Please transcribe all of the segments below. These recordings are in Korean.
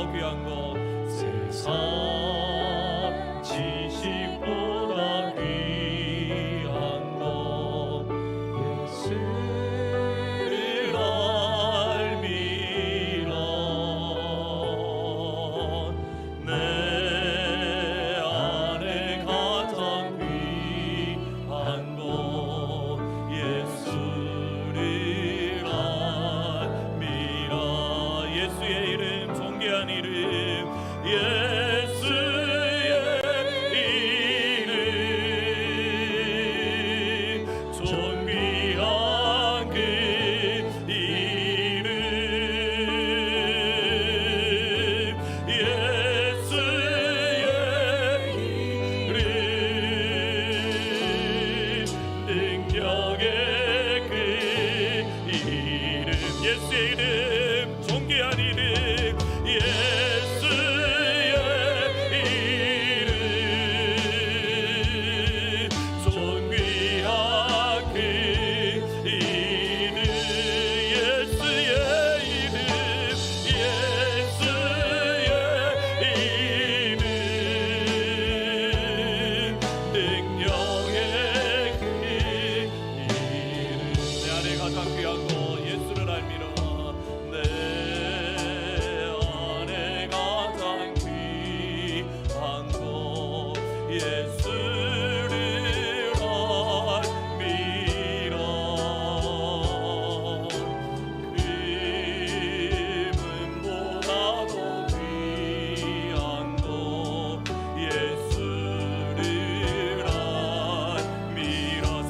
더 귀한 것 세상 지식보다 귀한 것 예수를 알미라 내 안에 가장 귀한 것 예수를 알미라 예수의 이름 존귀한 이름 예수의 이름 존귀한 그 이름 예수의 이름 능력의 그 이름 예수의 이름 존귀한 이름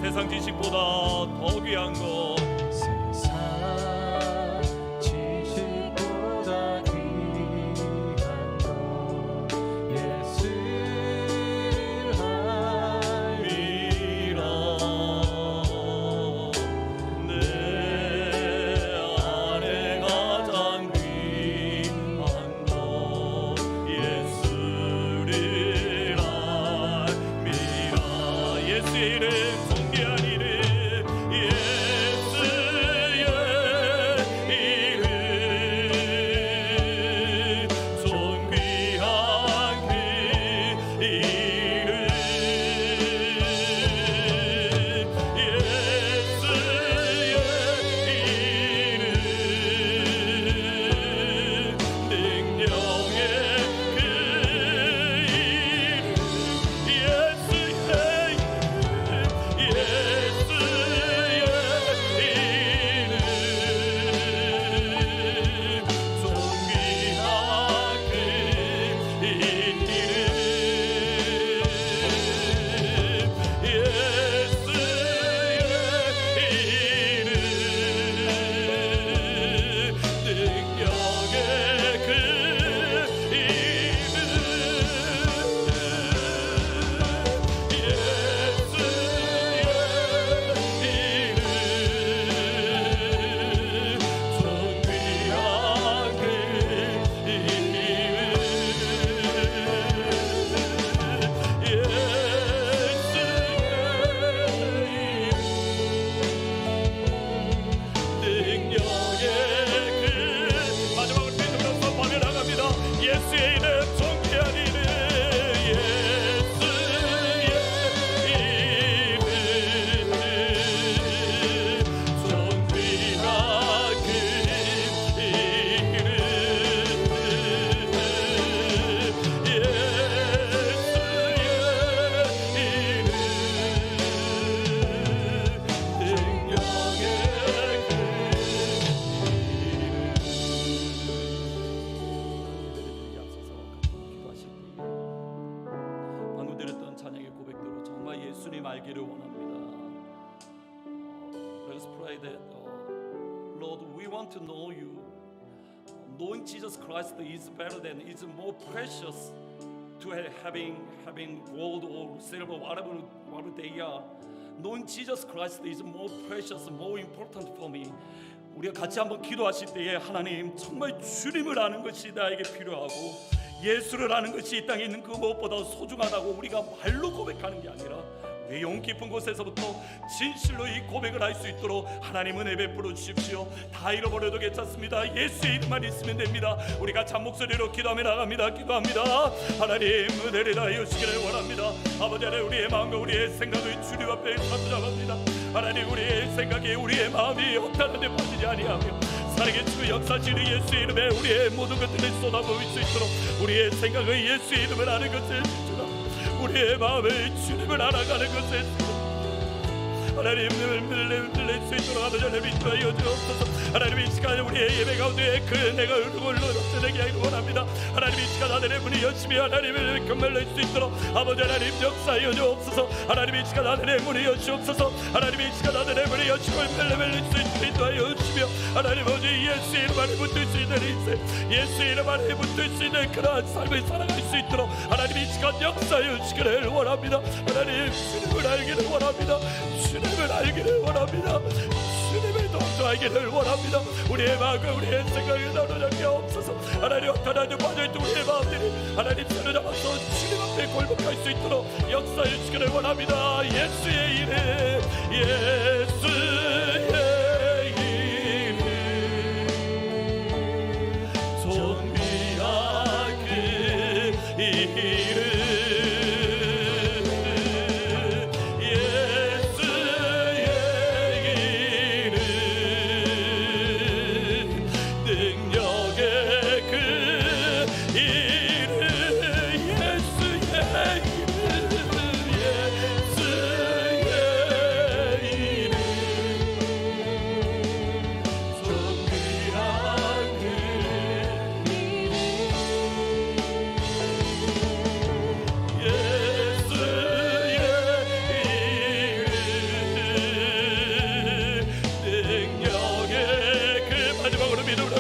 세상 지식보다 더 귀한 것 세상 지식보다 귀한 것 예수를 알미라 내 안에 가장 귀한 것 예수를 알미라 예수의 이름 존귀한 이름 예수의 이름 존귀한 그 이름 예수의 이름 능력의 그 이름 예수의 예수의 이름 존귀한 이름 예수의 이름 존귀한 그 이름 예수의 이름 능력의 그 방금 드렸던 찬양의 고백대로 정말 예수님 알기를 원합니다. Let us pray that Lord, we want to know you. Knowing Jesus Christ is better than, is more precious to having gold or silver, whatever they are. Knowing Jesus Christ is more precious, more important for me. 우리가 같이 한번 기도하실 때에 하나님 정말 주님을 아는 것이 나에게 필요하고 예수를 아는 것이 이 땅에 있는 그 무엇보다 소중하다고 우리가 말로 고백하는 게 아니라 우리 용 깊은 곳에서부터 진실로 이 고백을 할 수 있도록 하나님 은혜 베풀어 주십시오. 다 잃어버려도 괜찮습니다. 예수의 이름만 있으면 됩니다. 우리가 잔목소리로 기도하며 나갑니다. 기도합니다. 하나님 은혜를 다하여 주시기를 원합니다. 아버지 하나님, 우리의 마음과 우리의 생각을 주님 앞에 사로잡습니다. 하나님, 우리의 생각에 우리의 마음이 허탄한 데 빠지지 아니하며 사랑의 주 역사시는 예수의 이름에 우리의 모든 것들을 쏟아부을 수 있도록 우리의 생각을 예수의 이름을 아는 것을 우리의 마음을 주님을 알아가는 것을 하나님을 늘릴 수 있도록 아버지 하나님 인도하여 주옵소서. 하나님 이 시간 우리의 예배 가운데 그 내가 얼굴로 드러내게 하기를 원합니다. 하나님 이 시간 하늘의 문이 열심히 하나님을 경멸할 수 있도록 아버지 하나님 역사하여 주옵소서. 하나님 이 시간 하늘의 문이 여시옵소서. 하나님 이 시간 하늘의 문이 여시고 멜레멜릴 수 있도록 인도하여 주시며 하나님 아버지 예수의 이름 안에 붙을 수 있는 인생, 예수의 이름 안에 붙을 수 있는 그러한 삶을 살아갈 수 있도록 하나님 이 시간 역사하여 주시기를 원합니다. 하나님 주님을 알기를 원합니다. 주님을 알기를 원합니다. 주님을 더 알기를 원합니다. 우리의 마음과 우리의 생각을 나눠잡게 없어서 하나님 어떤 한에 빠져있던 우리의 마음들이 하나님 사로잡아서 주님 앞에 골복할 수 있도록 역사해 주시기를 원합니다. 예수의 이름, 예수의 이름, 존귀한 그 이름,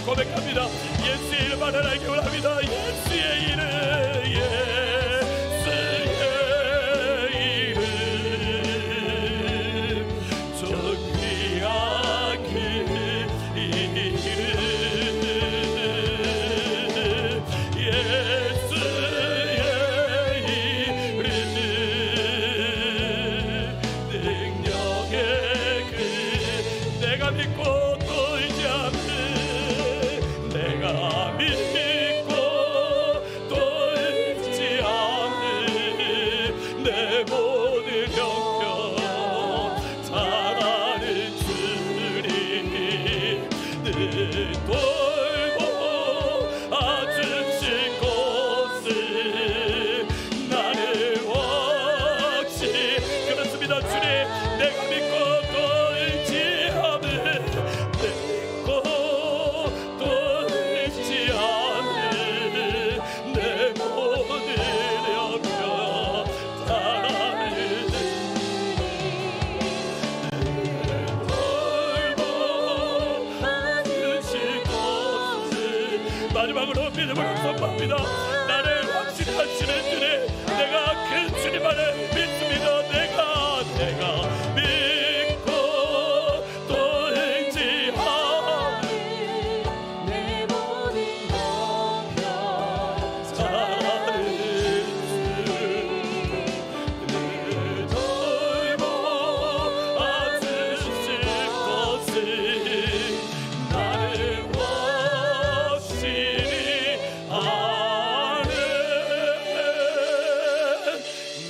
고백합니다. 예수의 이름 안에 알게 원합니다. 예수의 이름, 예수의 이름, 존귀한 그 이름, 예수의 이름, 능력의 그 내가 믿고 또 의지하는 내가 믿고 또 잊지 않는 내 모든 형편 잘하는 주님 늘 돌보 아주실 것을 나는 확신 그렇습니다. 주님 내가 믿고 또 잊지 않는 마지막으로 믿음을 선포합니다. 나를 확실히 하시는 주님, 내가 그 주님 안에 믿습니다. 내가 믿고 또 의지하는 내 모든 형편 잘하는 주를 돌보 아주실 것을 나를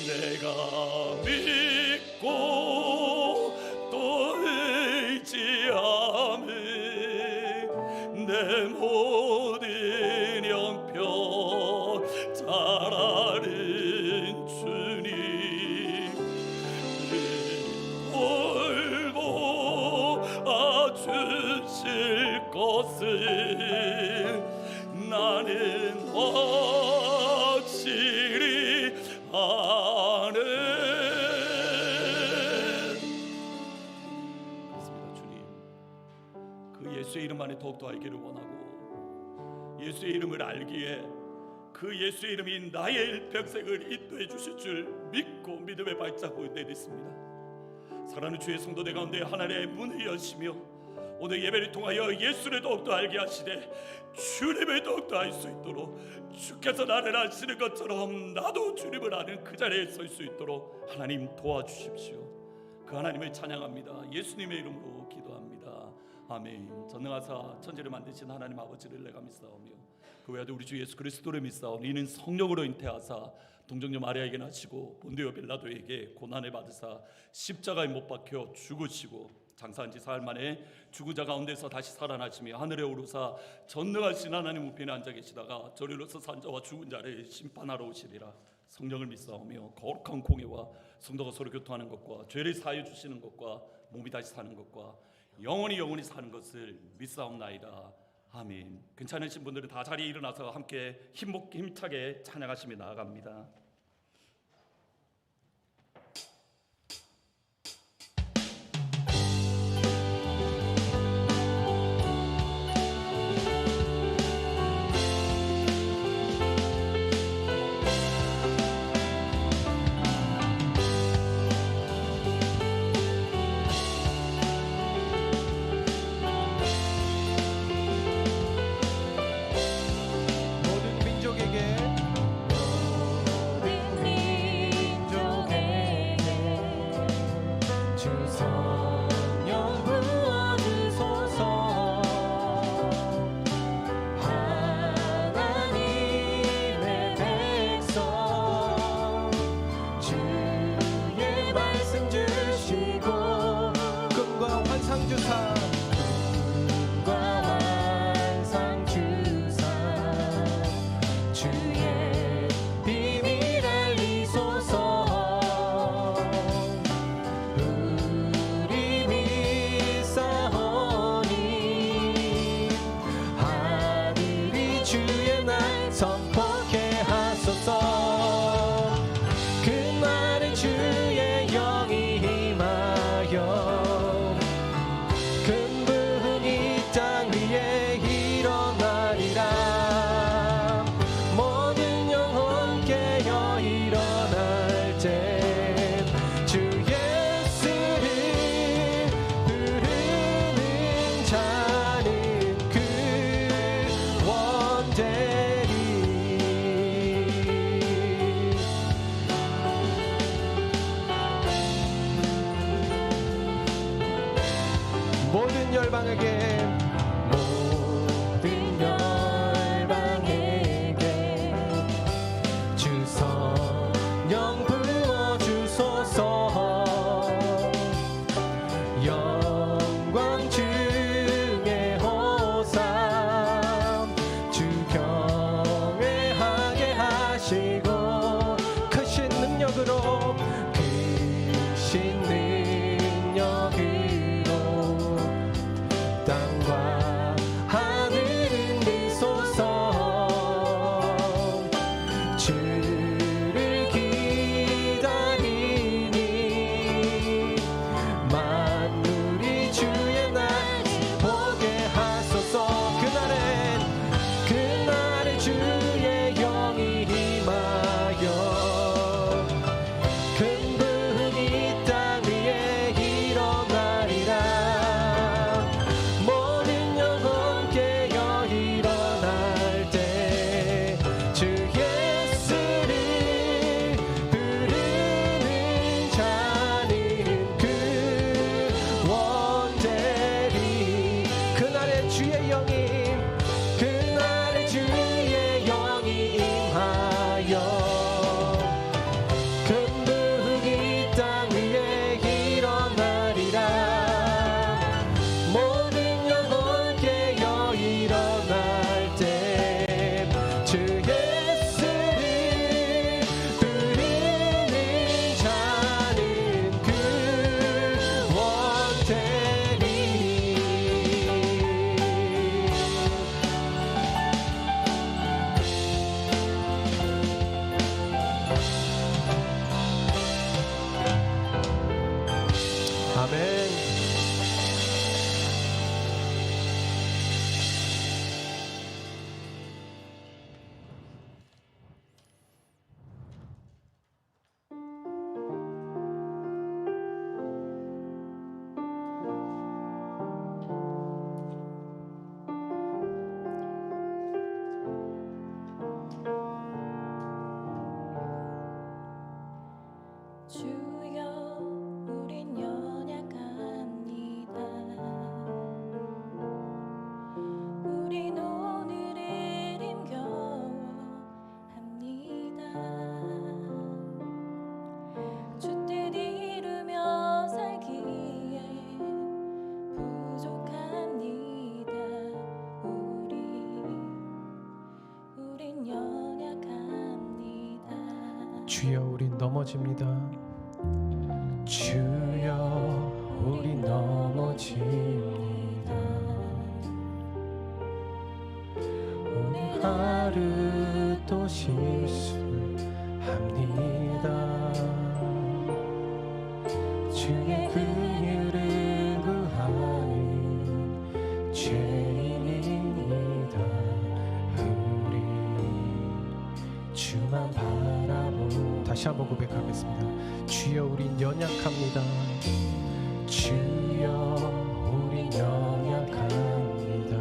내가 믿고 또 의지하며 내 모든 형편 잘하는 주님 돌보 아주실 것을 나는 확실히 아네. 그렇습니다. 주님, 그 예수의 이름 안에 더욱더 알기를 원하고 예수의 이름을 알기에 그 예수의 이름이 나의 일평생을 인도해 주실 줄 믿고 믿음의 발자국을 내딛습니다. 사랑하는 주의 성도들 가운데 하나님의 문을 여시며 오늘 예배를 통하여 예수를 더욱더 알게 하시되 주님을 더욱더 알 수 있도록, 주께서 나를 아시는 것처럼 나도 주님을 아는 그 자리에 설 수 있도록 하나님 도와주십시오. 그 하나님을 찬양합니다. 예수님의 이름으로 기도합니다. 아멘. 전능하사 천지를 만드신 하나님 아버지를 내가 믿사오며 그 외에도 우리 주 예수 그리스도를 믿사오니 이는 성령으로 잉태하사 동정녀 마리아에게 나시고 본디오 빌라도에게 고난을 받으사 십자가에 못 박혀 죽으시고 장사한 지 사흘 만에 죽은 자 가운데서 다시 살아나시며 하늘에 오르사 전능하신 하나님 우편에 앉아 계시다가 저리로서 산 자와 죽은 자를 심판하러 오시리라. 성령을 믿사오며 거룩한 공예와 성도가 서로 교통하는 것과 죄를 사하여 주시는 것과 몸이 다시 사는 것과 영원히 사는 것을 믿사옵나이다. 아멘. 괜찮으신 분들은 다 자리에 일어나서 함께 힘차게 찬양하시며 나아갑니다. 모든 민족에게 주여 우리 넘어집니다. 주여 우리 넘어집니다. 오늘 하루 또 실수합니다. 주의 긍휼을 구하는 죄인입니다. 우리 주만 바라보. 다시 한번 고백하겠습니다. 주여 우린 연약합니다. 주여 우린 연약합니다.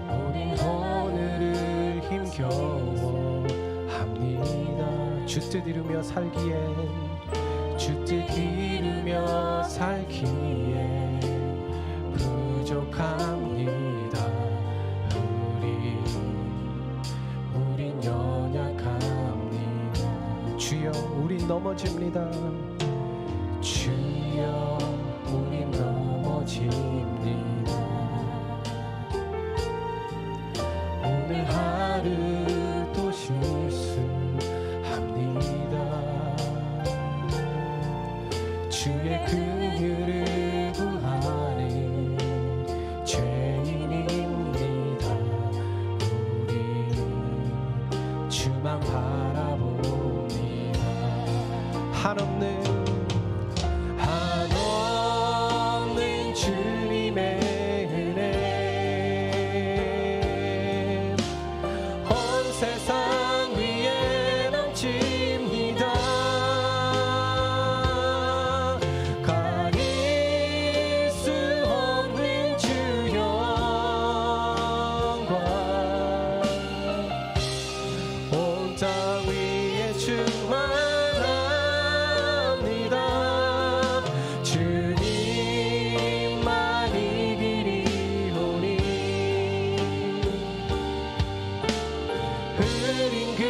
우린 오늘을 힘겨워합니다. 주 뜻 이루며 살기엔 주 뜻 이루며 살기에 부족합니다. 우린 연약합니다. 주여 우린 넘어집니다. 주여 우린 넘어집니다. 오늘 하루 또 실수합니다. 주의 긍휼을 구하는 죄인입니다. 우리 주만 바라봅니다. 한없는 주님의 은혜 온 세상 위에 넘칩니다. 가릴 수 없는 주 영광 온 땅 위에 충만합니다. 주님만 이기리오니 흐린 그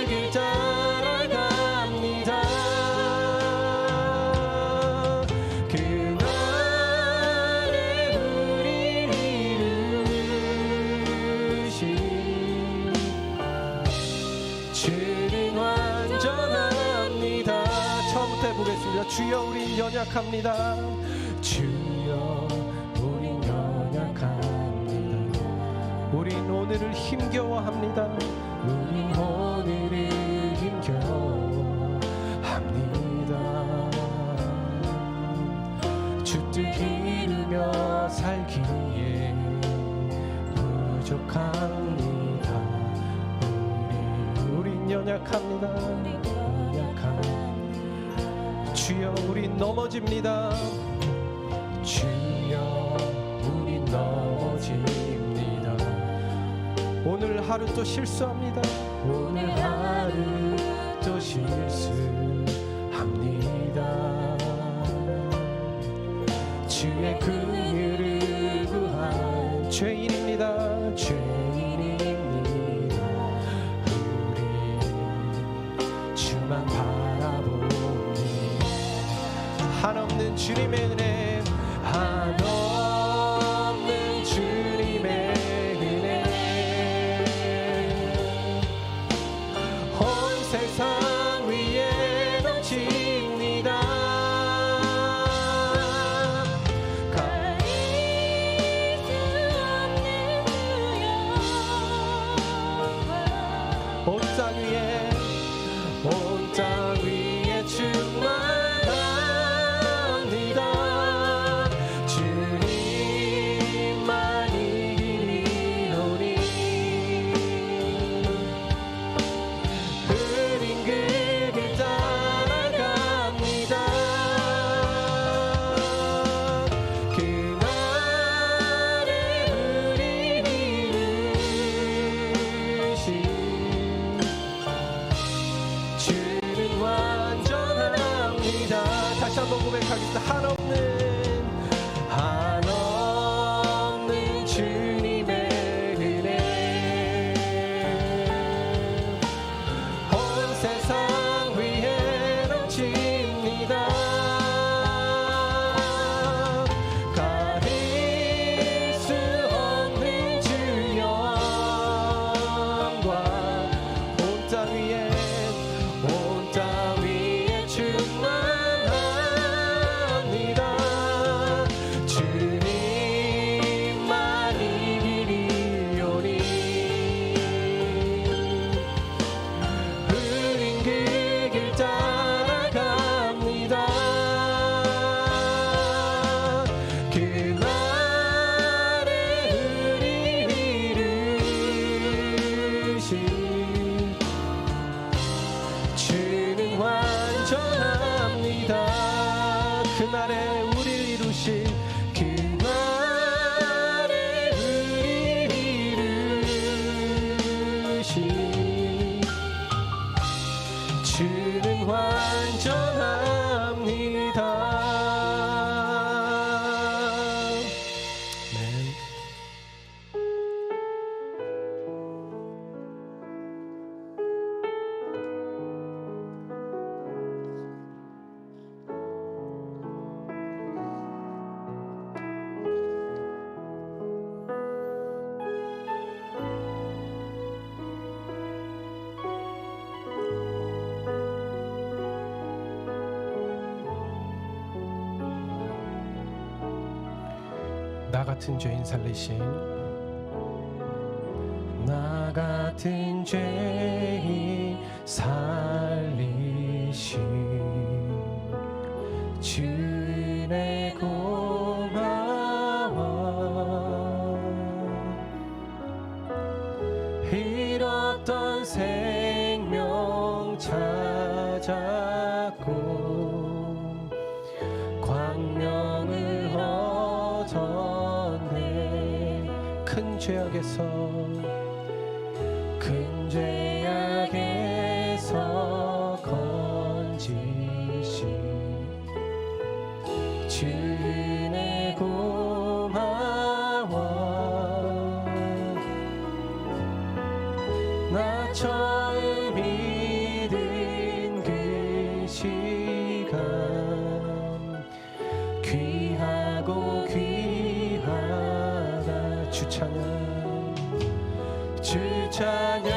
길 따라갑니다. 그날에 우리를 이루신 주는 완전합니다. 처음부터 해보겠습니다. 주여 우린 연약합니다. 주여 우린 연약합니다. 우린 오늘을 힘겨워합니다. 우린 오늘을 힘겨워합니다. 주 뜻 이루며 살기에 부족합니다. 우린 연약합니다. 연약합니다. 주여 우린 넘어집니다. 주여 우린 넘어집니다. 오늘 하루 또 실수합니다. 오늘 하루 또 실수합니다. 주의 긍휼을 구한 죄인입니다. 죄인입니다. 우리 주만 바라봅니다. 한없는 주님의 은혜 한없는 주님의 은혜 온 세상 위에 넘칩니다. 가릴 수 없는 주 나 같은 죄인 살리신 나 같은 죄인 살리신 주의 고마워 잃었던 생명 찾았고 광명을 얻었네 큰 죄악에서 큰 죄악에서 건지신 주의 고마워 나 처음 믿은 그 시간 귀하고 귀하다 주 찬양 주 찬양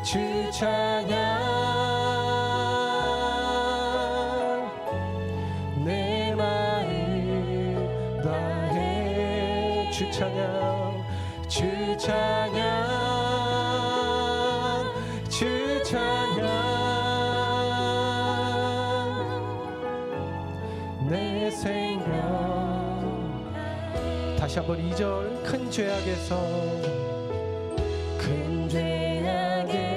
주 찬양 내 마음 다해 주 찬양 주 찬양 주 찬양 내 생명 다시 한번 2절 큰 죄악에서 큰 죄악에서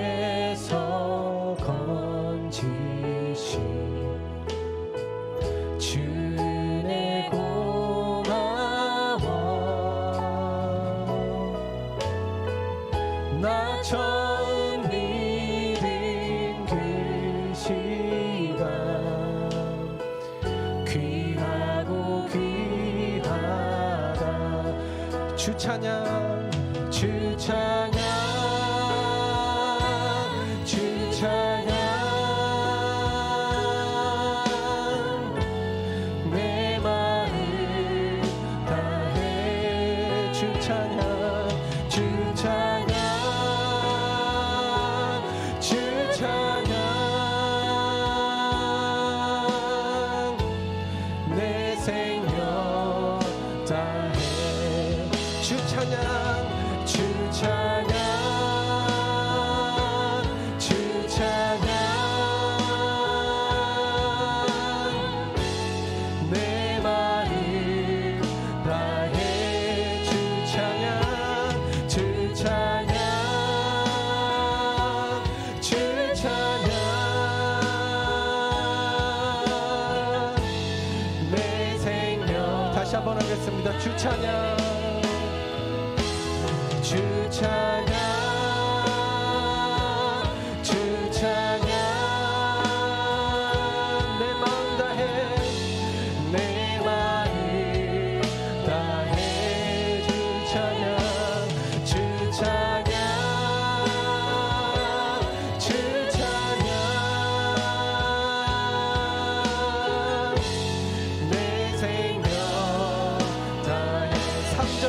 건지신 주의 고마워 나 처음 믿은 그 시간 귀하고 귀하다 주 찬양 주 찬양 주 찬양 내 마음 다해 주 찬양 주 찬양 주 찬양 내 생명 다해 주 찬양 주 찬양 주 찬양 내 마음 다해 주 찬양 주 찬양 주 찬양 내 생명 다시 한번 하겠습니다 주 찬양 주 찬양 주 찬양 내 마음 다해 내 마음 다해 주 찬양 주 찬양 주 찬양 내 생명 다해 3절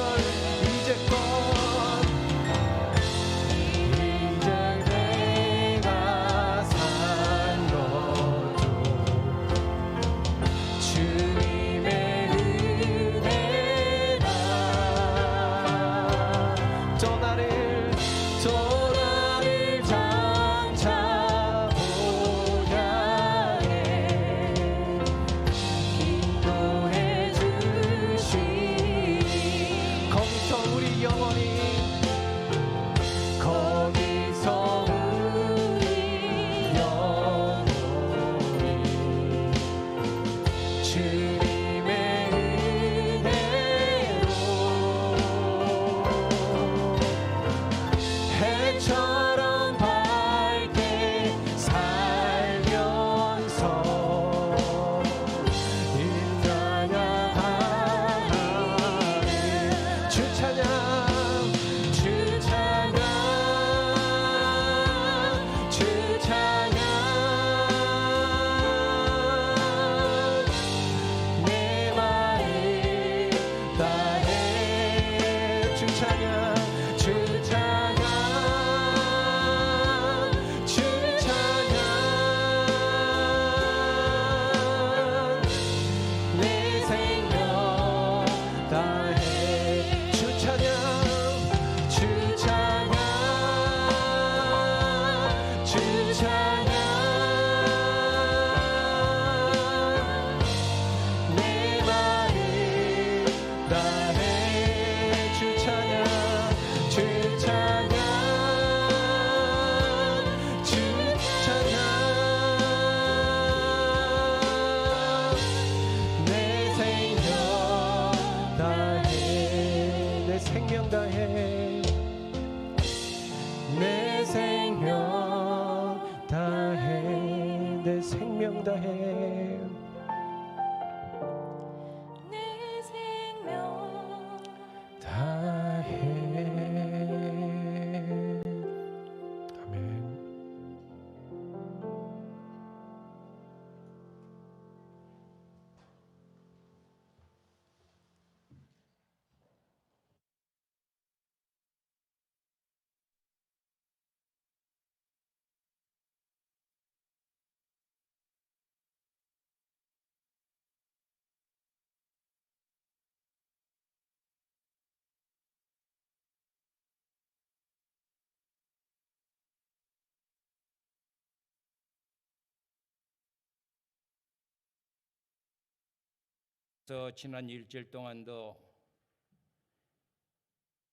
지난 일주일 동안도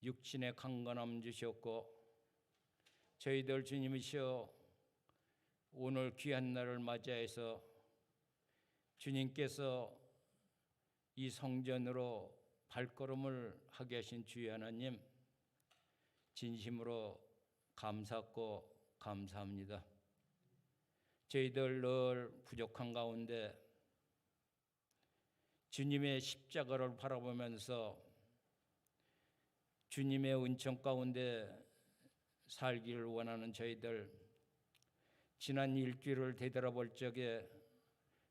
육신의 강건함 주셨고 저희들 주님이시여 오늘 귀한 날을 맞이해서 주님께서 이 성전으로 발걸음을 하게 하신 주의 하나님 진심으로 감사하고 감사합니다. 저희들 늘 부족한 가운데 주님의 십자가를 바라보면서 주님의 은총 가운데 살기를 원하는 저희들, 지난 일주일을 되돌아볼 적에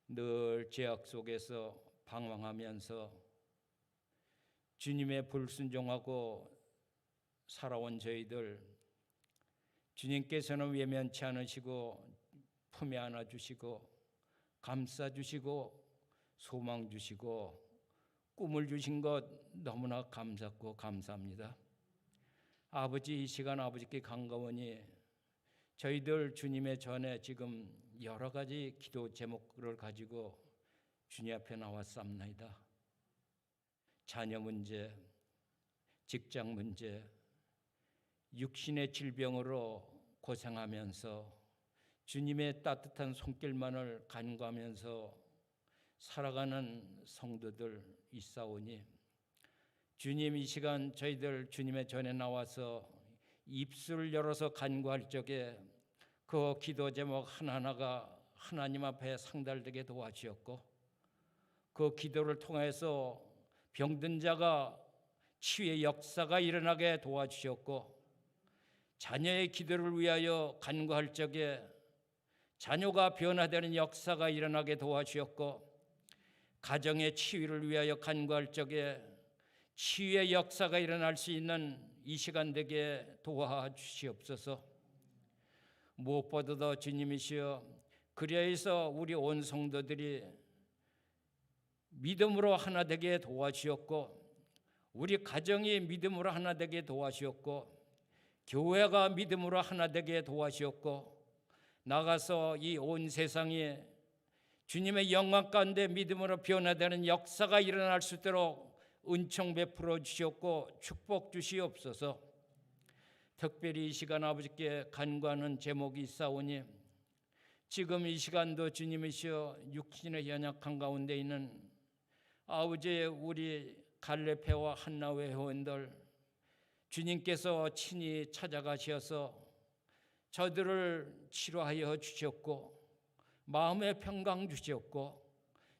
늘 죄악 속에서 방황하면서 주님의 불순종하고 살아온 저희들, 주님께서는 외면치 않으시고 품에 안아주시고 감싸주시고 소망 주시고 꿈을 주신 것 너무나 감사하고 감사합니다. 아버지, 이 시간 아버지께 간가오니 저희들 주님의 전에 지금 여러 가지 기도 제목을 가지고 주님 앞에 나왔사옵나이다. 자녀 문제, 직장 문제, 육신의 질병으로 고생하면서 주님의 따뜻한 손길만을 간구하면서 살아가는 성도들 있사오니 주님, 이 시간 저희들 주님의 전에 나와서 입술을 열어서 간구할 적에 그 기도 제목 하나하나가 하나님 앞에 상달되게 도와주셨고 그 기도를 통해서 병든 자가 치유의 역사가 일어나게 도와주셨고 자녀의 기도를 위하여 간구할 적에 자녀가 변화되는 역사가 일어나게 도와주셨고 가정의 치유를 위하여 간구할 적에 치유의 역사가 일어날 수 있는 이 시간 되게 도와주시옵소서. 무엇보다도 주님이시여 그리하여서 우리 온 성도들이 믿음으로 하나 되게 도와주셨고 우리 가정이 믿음으로 하나 되게 도와주셨고 교회가 믿음으로 하나 되게 도와주셨고 나가서 이 온 세상에 주님의 영광 가운데 믿음으로 변화되는 역사가 일어날 수 있도록 은총 베풀어 주시옵고 축복 주시옵소서. 특별히 이 시간 아버지께 간구하는 제목이 있사오니 지금 이 시간도 주님이시여 육신의 연약한 가운데 있는 아버지의 우리 갈레페와 한나회 회원들 주님께서 친히 찾아가셔서 저들을 치료하여 주셨고 마음의 평강 주시옵고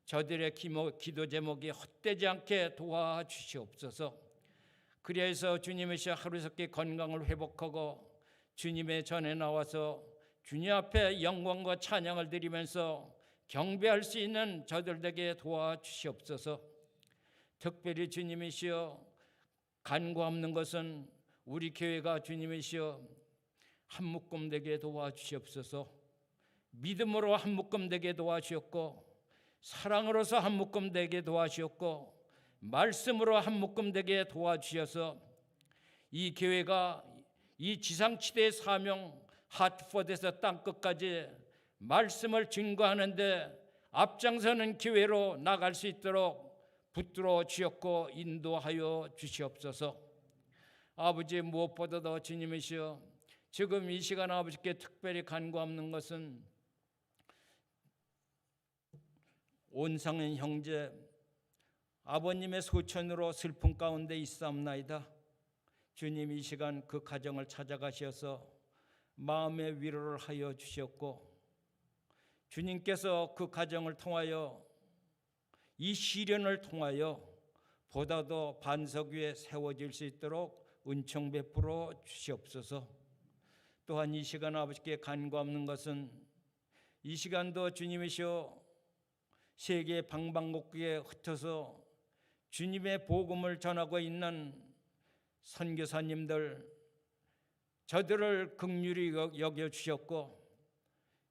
저들의 기도 제목이 헛되지 않게 도와주시옵소서. 그래서 주님이시여 하루속히 건강을 회복하고 주님의 전에 나와서 주님 앞에 영광과 찬양을 드리면서 경배할 수 있는 저들에게 도와주시옵소서. 특별히 주님이시여 간구 없는 것은 우리 교회가 주님이시여 한 묶음 되게 도와주시옵소서. 믿음으로 한 묶음 되게 도와주셨고 사랑으로서 한 묶음 되게 도와주셨고 말씀으로 한 묶음 되게 도와주셔서 이 교회가 이 지상치대의 사명 하트포드에서 땅끝까지 말씀을 증거하는 데 앞장서는 교회로 나갈 수 있도록 붙들어 주셨고 인도하여 주시옵소서. 아버지, 무엇보다도 주님이시여 지금 이 시간 아버지께 특별히 간구하는 것은 온상은 형제 아버님의 소천으로 슬픔 가운데 있사옵나이다. 주님, 이 시간 그 가정을 찾아가셔서 마음의 위로를 하여 주셨고 주님께서 그 가정을 통하여 이 시련을 통하여 보다 더 반석 위에 세워질 수 있도록 은총 베풀어 주시옵소서. 또한 이 시간 아버지께 간구하는 것은 이 시간도 주님이시여 세계 방방곡곡에 흩어서 주님의 복음을 전하고 있는 선교사님들 저들을 긍휼히 여겨주셨고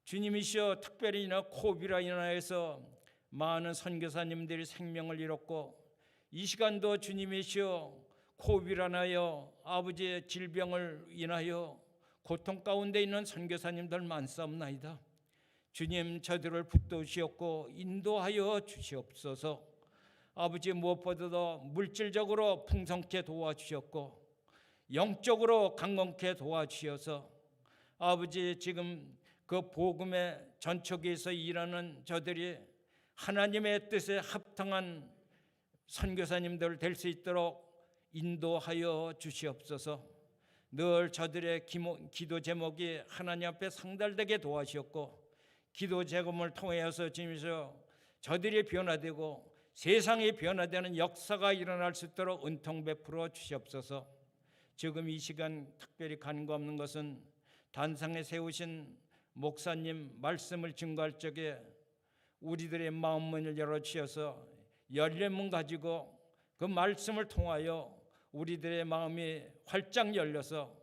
주님이시여 특별히 코비드로 인하여서 많은 선교사님들이 생명을 잃었고 이 시간도 주님이시여 코비드로 인하여 아버지의 질병을 인하여 고통 가운데 있는 선교사님들 많사옵나이다. 주님, 저들을 붙드시옵고 인도하여 주시옵소서. 아버지 무엇보다도 물질적으로 풍성케 도와주셨고 영적으로 강건케 도와주셔서 아버지 지금 그 복음의 전초기에서 일하는 저들이 하나님의 뜻에 합당한 선교사님들 될 수 있도록 인도하여 주시옵소서. 늘 저들의 기도 제목이 하나님 앞에 상달되게 도와주셨고 기도 제목을 통하여서 주님께서 저들이 변화되고 세상이 변화되는 역사가 일어날 수 있도록 은총 베풀어 주시옵소서. 지금 이 시간 특별히 간구하는 것은 단상에 세우신 목사님 말씀을 증거할 적에 우리들의 마음문을 열어주셔서 열려문 가지고 그 말씀을 통하여 우리들의 마음이 활짝 열려서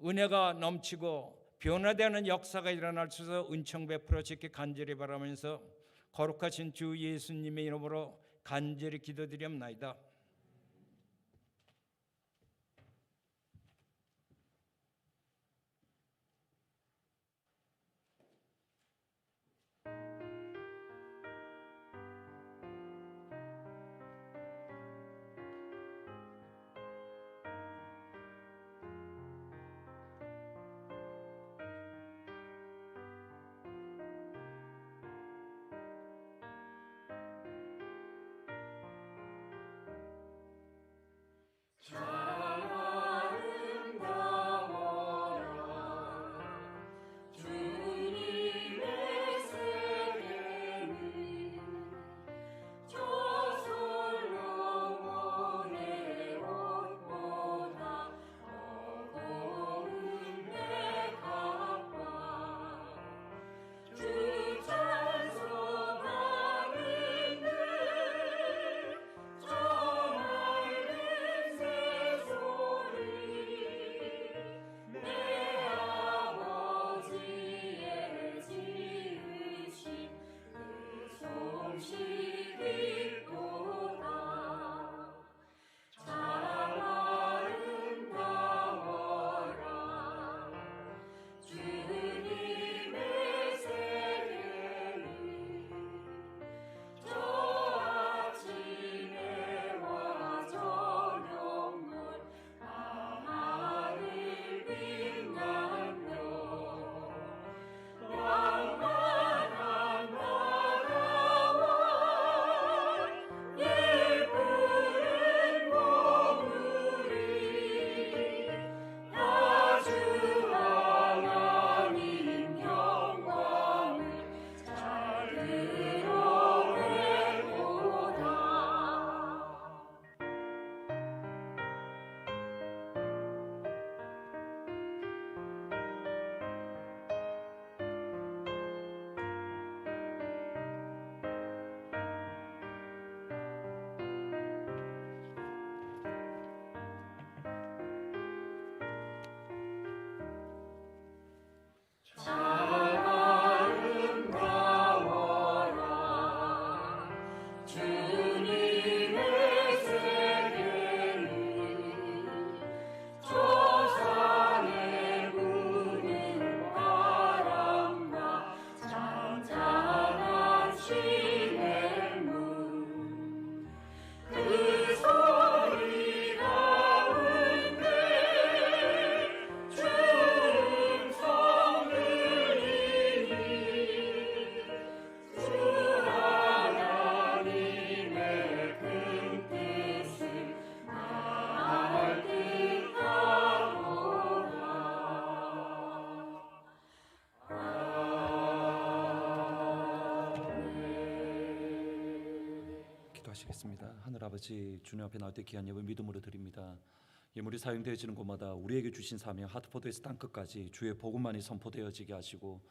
은혜가 넘치고 변화되는 역사가 일어날 수 있어서 은총 베풀어 주시기 간절히 바라면서 거룩하신 주 예수님의 이름으로 간절히 기도드리옵나이다. 기도하시겠습니다. 하늘 아버지, 주님 앞에 나올 때 귀한 예물 믿음으로 드립니다. 예물이 사용되어지는 곳마다 우리에게 주신 사명 하트포드에서 땅끝까지 주의 복음만이 선포되어지게 하시고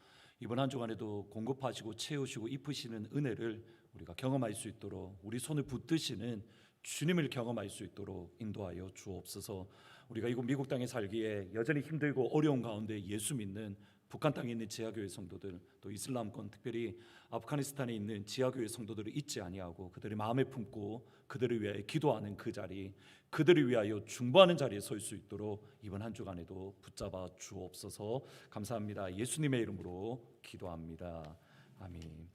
이번 한 주간에도 공급하시고 채우시고 입으시는 은혜를 우리가 경험할 수 있도록 우리 손을 붙드시는 주님을 경험할 수 있도록 인도하여 주옵소서. 우리가 이곳 미국 땅에 살기에 여전히 힘들고 어려운 가운데 예수 믿는 북한 땅에 있는 지하교회 성도들, 또 이슬람권 특별히 아프가니스탄에 있는 지하교회 성도들을 잊지 아니하고 그들의 마음에 품고 그들을 위하여 기도하는 그 자리, 그들을 위하여 중보하는 자리에 설 수 있도록 이번 한 주간에도 붙잡아 주옵소서. 감사합니다. 예수님의 이름으로 기도합니다. 아멘.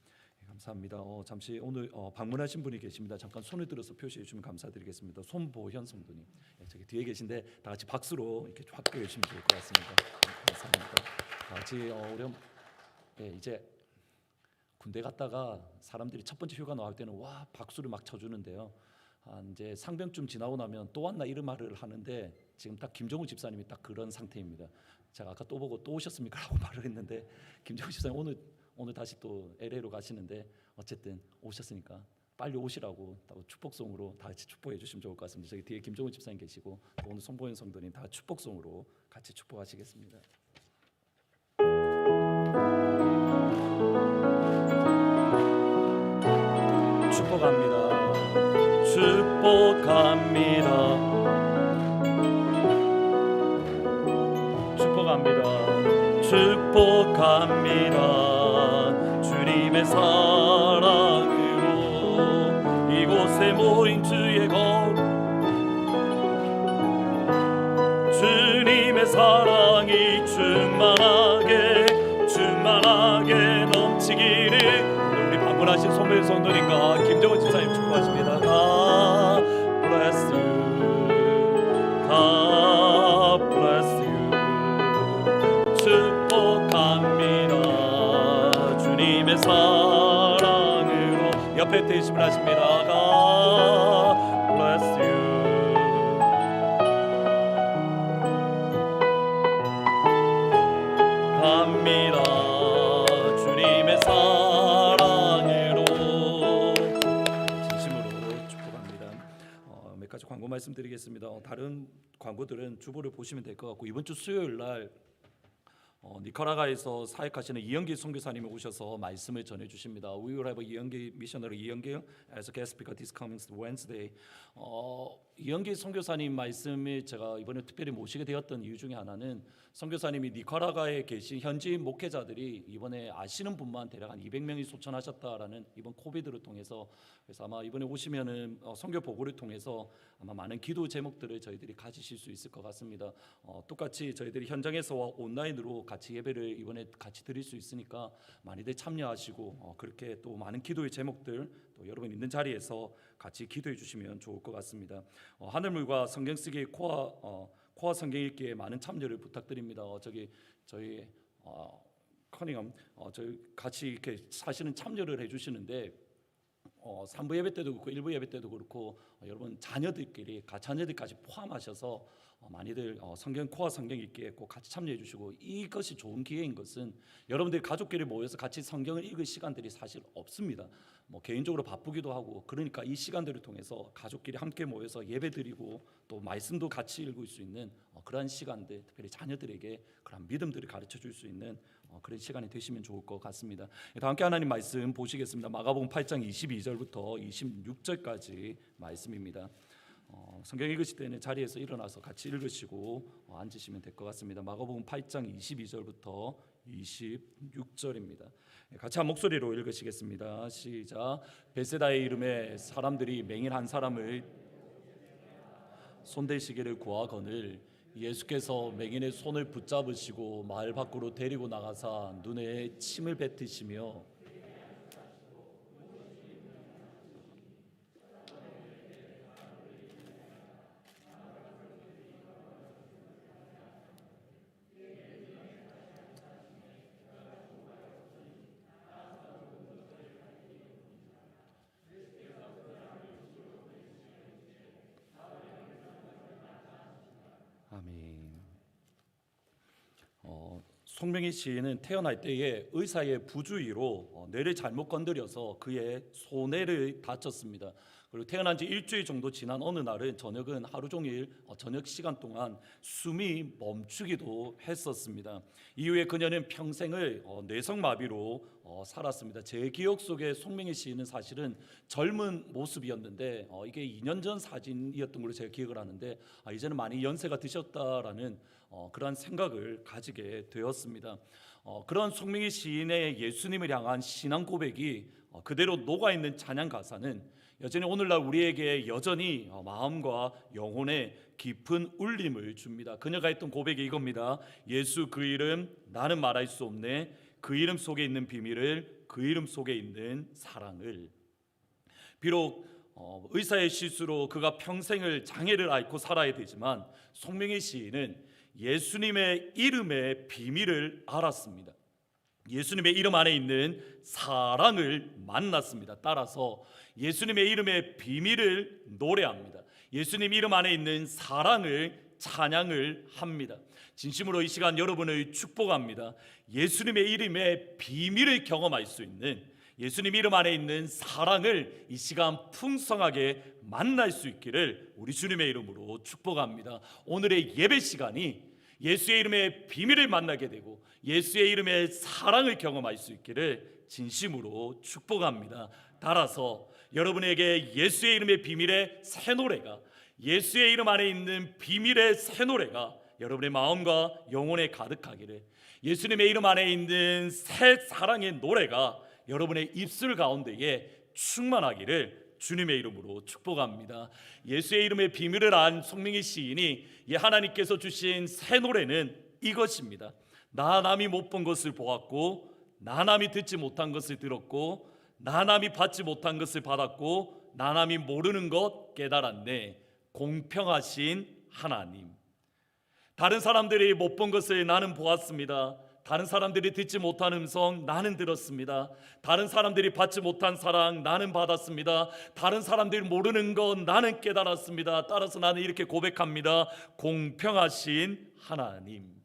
감사합니다. 잠시 오늘 방문하신 분이 계십니다. 잠깐 손을 들어서 표시해 주시면 감사드리겠습니다. 손보현 성도님, 저기 뒤에 계신데 다 같이 박수로 이렇게 축하해 주시면 좋을 것 같습니다. 감사합니다. 다 같이 우리 이제 군대 갔다가 사람들이 첫 번째 휴가 나올 때는 와 박수를 막 쳐주는데요. 이제 상병쯤 지나고 나면 또 왔나 이런 말을 하는데 지금 딱 김정우 집사님이 딱 그런 상태입니다. 제가 아까 또 보고 또 오셨습니까? 라고 말을 했는데 김정우 집사님 오늘 다시 또 LA로 가시는데 어쨌든 오셨으니까 빨리 오시라고 축복송으로 다 같이 축복해 주시면 좋을 것 같습니다. 저기 뒤에 김정우 집사님 계시고 또 오늘 손보현 성도님 다 축복송으로 같이 축복하시겠습니다. 축복합니다. 축복합니다. 축복합니다. 축복합니다. 주님의 사랑으로 이곳에 모인 주의 것 주님의 사랑이 충만하게 넘치기를 우리 방문하신 손보현 성도님과 김정은 집사님 축복하십니다. God bless you. God bless you. 축복합니다. 주님의 사랑으로 옆에 대심을 하십니다. God bless you. 갑니다. 주님의 사랑으로 진심으로 축복합니다. 몇 가지 광고 말씀드리겠습니다. 다른 광고들은 주보를 보시면 될 것 같고 이번 주 수요일 날 니카라과에서 사역하시는 이영길 선교사님이 오셔서 말씀을 전해 주십니다. We will have 이영길 missionary 이영길 as a guest speaker this coming Wednesday. 이영길 선교사님 말씀을 제가 이번에 특별히 모시게 되었던 이유 중에 하나는 선교사님이 니카라과에 계신 현지인 목회자들이 이번에 아시는 분만 대략 한 200명이 소천하셨다라는 이번 코비드를 통해서 그래서 아마 이번에 오시면은 선교 보고를 통해서 아마 많은 기도 제목들을 저희들이 가지실 수 있을 것 같습니다. 똑같이 저희들이 현장에서 온라인으로 같이 예배를 이번에 같이 드릴 수 있으니까 많이들 참여하시고 그렇게 또 많은 기도의 제목들 또 여러분 있는 자리에서 같이 기도해 주시면 좋을 것 같습니다. 하늘물과 성경 쓰기 코아 성경 읽기에 많은 참여를 부탁드립니다. 저희 커닝엄 저희 같이 이렇게 사실은 참여를 해주시는데 3부 예배 때도 그렇고 1부 예배 때도 그렇고 여러분 자녀들까지 포함하셔서 많이들 성경 코아 성경 읽기에 꼭 같이 참여해 주시고 이것이 좋은 기회인 것은 여러분들이 가족끼리 모여서 같이 성경을 읽을 시간들이 사실 없습니다. 개인적으로 바쁘기도 하고 그러니까 이 시간들을 통해서 가족끼리 함께 모여서 예배드리고 또 말씀도 같이 읽을 수 있는 그러한 시간들 특별히 자녀들에게 그런 믿음들을 가르쳐 줄 수 있는 그런 시간이 되시면 좋을 것 같습니다. 다 함께 하나님 말씀 보시겠습니다. 마가복음 8장 22절부터 26절까지 말씀입니다. 성경 읽으실 때는 자리에서 일어나서 같이 읽으시고 앉으시면 될 것 같습니다. 마가복음 8장 22절부터 26절입니다. 같이 한 목소리로 읽으시겠습니다. 시작. 베세다의 이름에 사람들이 맹인 한 사람을 손대시기를 구하거늘 예수께서 맹인의 손을 붙잡으시고 마을 밖으로 데리고 나가사 눈에 침을 뱉으시며 아멘. 송명희 시인은 태어날 때에 의사의 부주의로 뇌를 잘못 건드려서 그의 소뇌를 다쳤습니다. 그리고 태어난 지 일주일 정도 지난 어느 날은 저녁은 하루 종일 저녁 시간 동안 숨이 멈추기도 했었습니다. 이후에 그녀는 평생을 뇌성마비로 살았습니다. 제 기억 속에 송명희 시인은 사실은 젊은 모습이었는데 이게 2년 전 사진이었던 걸로 제가 기억을 하는데 이제는 많이 연세가 드셨다라는 그런 생각을 가지게 되었습니다. 그런 송명희 시인의 예수님을 향한 신앙 고백이 그대로 녹아있는 찬양 가사는 여전히 오늘날 우리에게 여전히 마음과 영혼에 깊은 울림을 줍니다. 그녀가 했던 고백이 이겁니다. 예수 그 이름 나는 말할 수 없네. 그 이름 속에 있는 비밀을 그 이름 속에 있는 사랑을. 비록 의사의 실수로 그가 평생을 장애를 앓고 살아야 되지만 송명희 시인은 예수님의 이름의 비밀을 알았습니다. 예수님의 이름 안에 있는 사랑을 만났습니다. 따라서 예수님의 이름의 비밀을 노래합니다. 예수님 이름 안에 있는 사랑을 찬양을 합니다. 진심으로 이 시간 여러분을 축복합니다. 예수님의 이름의 비밀을 경험할 수 있는, 예수님 이름 안에 있는 사랑을 이 시간 풍성하게 만날 수 있기를 우리 주님의 이름으로 축복합니다. 오늘의 예배 시간이 예수의 이름의 비밀을 만나게 되고 예수의 이름의 사랑을 경험할 수 있기를 진심으로 축복합니다. 따라서 여러분에게 예수의 이름의 비밀의 새 노래가, 예수의 이름 안에 있는 비밀의 새 노래가 여러분의 마음과 영혼에 가득하기를, 예수님의 이름 안에 있는 새 사랑의 노래가 여러분의 입술 가운데에 충만하기를 주님의 이름으로 축복합니다. 예수의 이름의 비밀을 안 송명희 시인이 하나님께서 주신 새 노래는 이것입니다. 나 남이 못 본 것을 보았고, 나 남이 듣지 못한 것을 들었고, 나 남이 받지 못한 것을 받았고, 나 남이 모르는 것 깨달았네. 공평하신 하나님. 다른 사람들이 못 본 것을 나는 보았습니다. 다른 사람들이 듣지 못한 음성 나는 들었습니다. 다른 사람들이 받지 못한 사랑 나는 받았습니다. 다른 사람들이 모르는 것 나는 깨달았습니다. 따라서 나는 이렇게 고백합니다. 공평하신 하나님.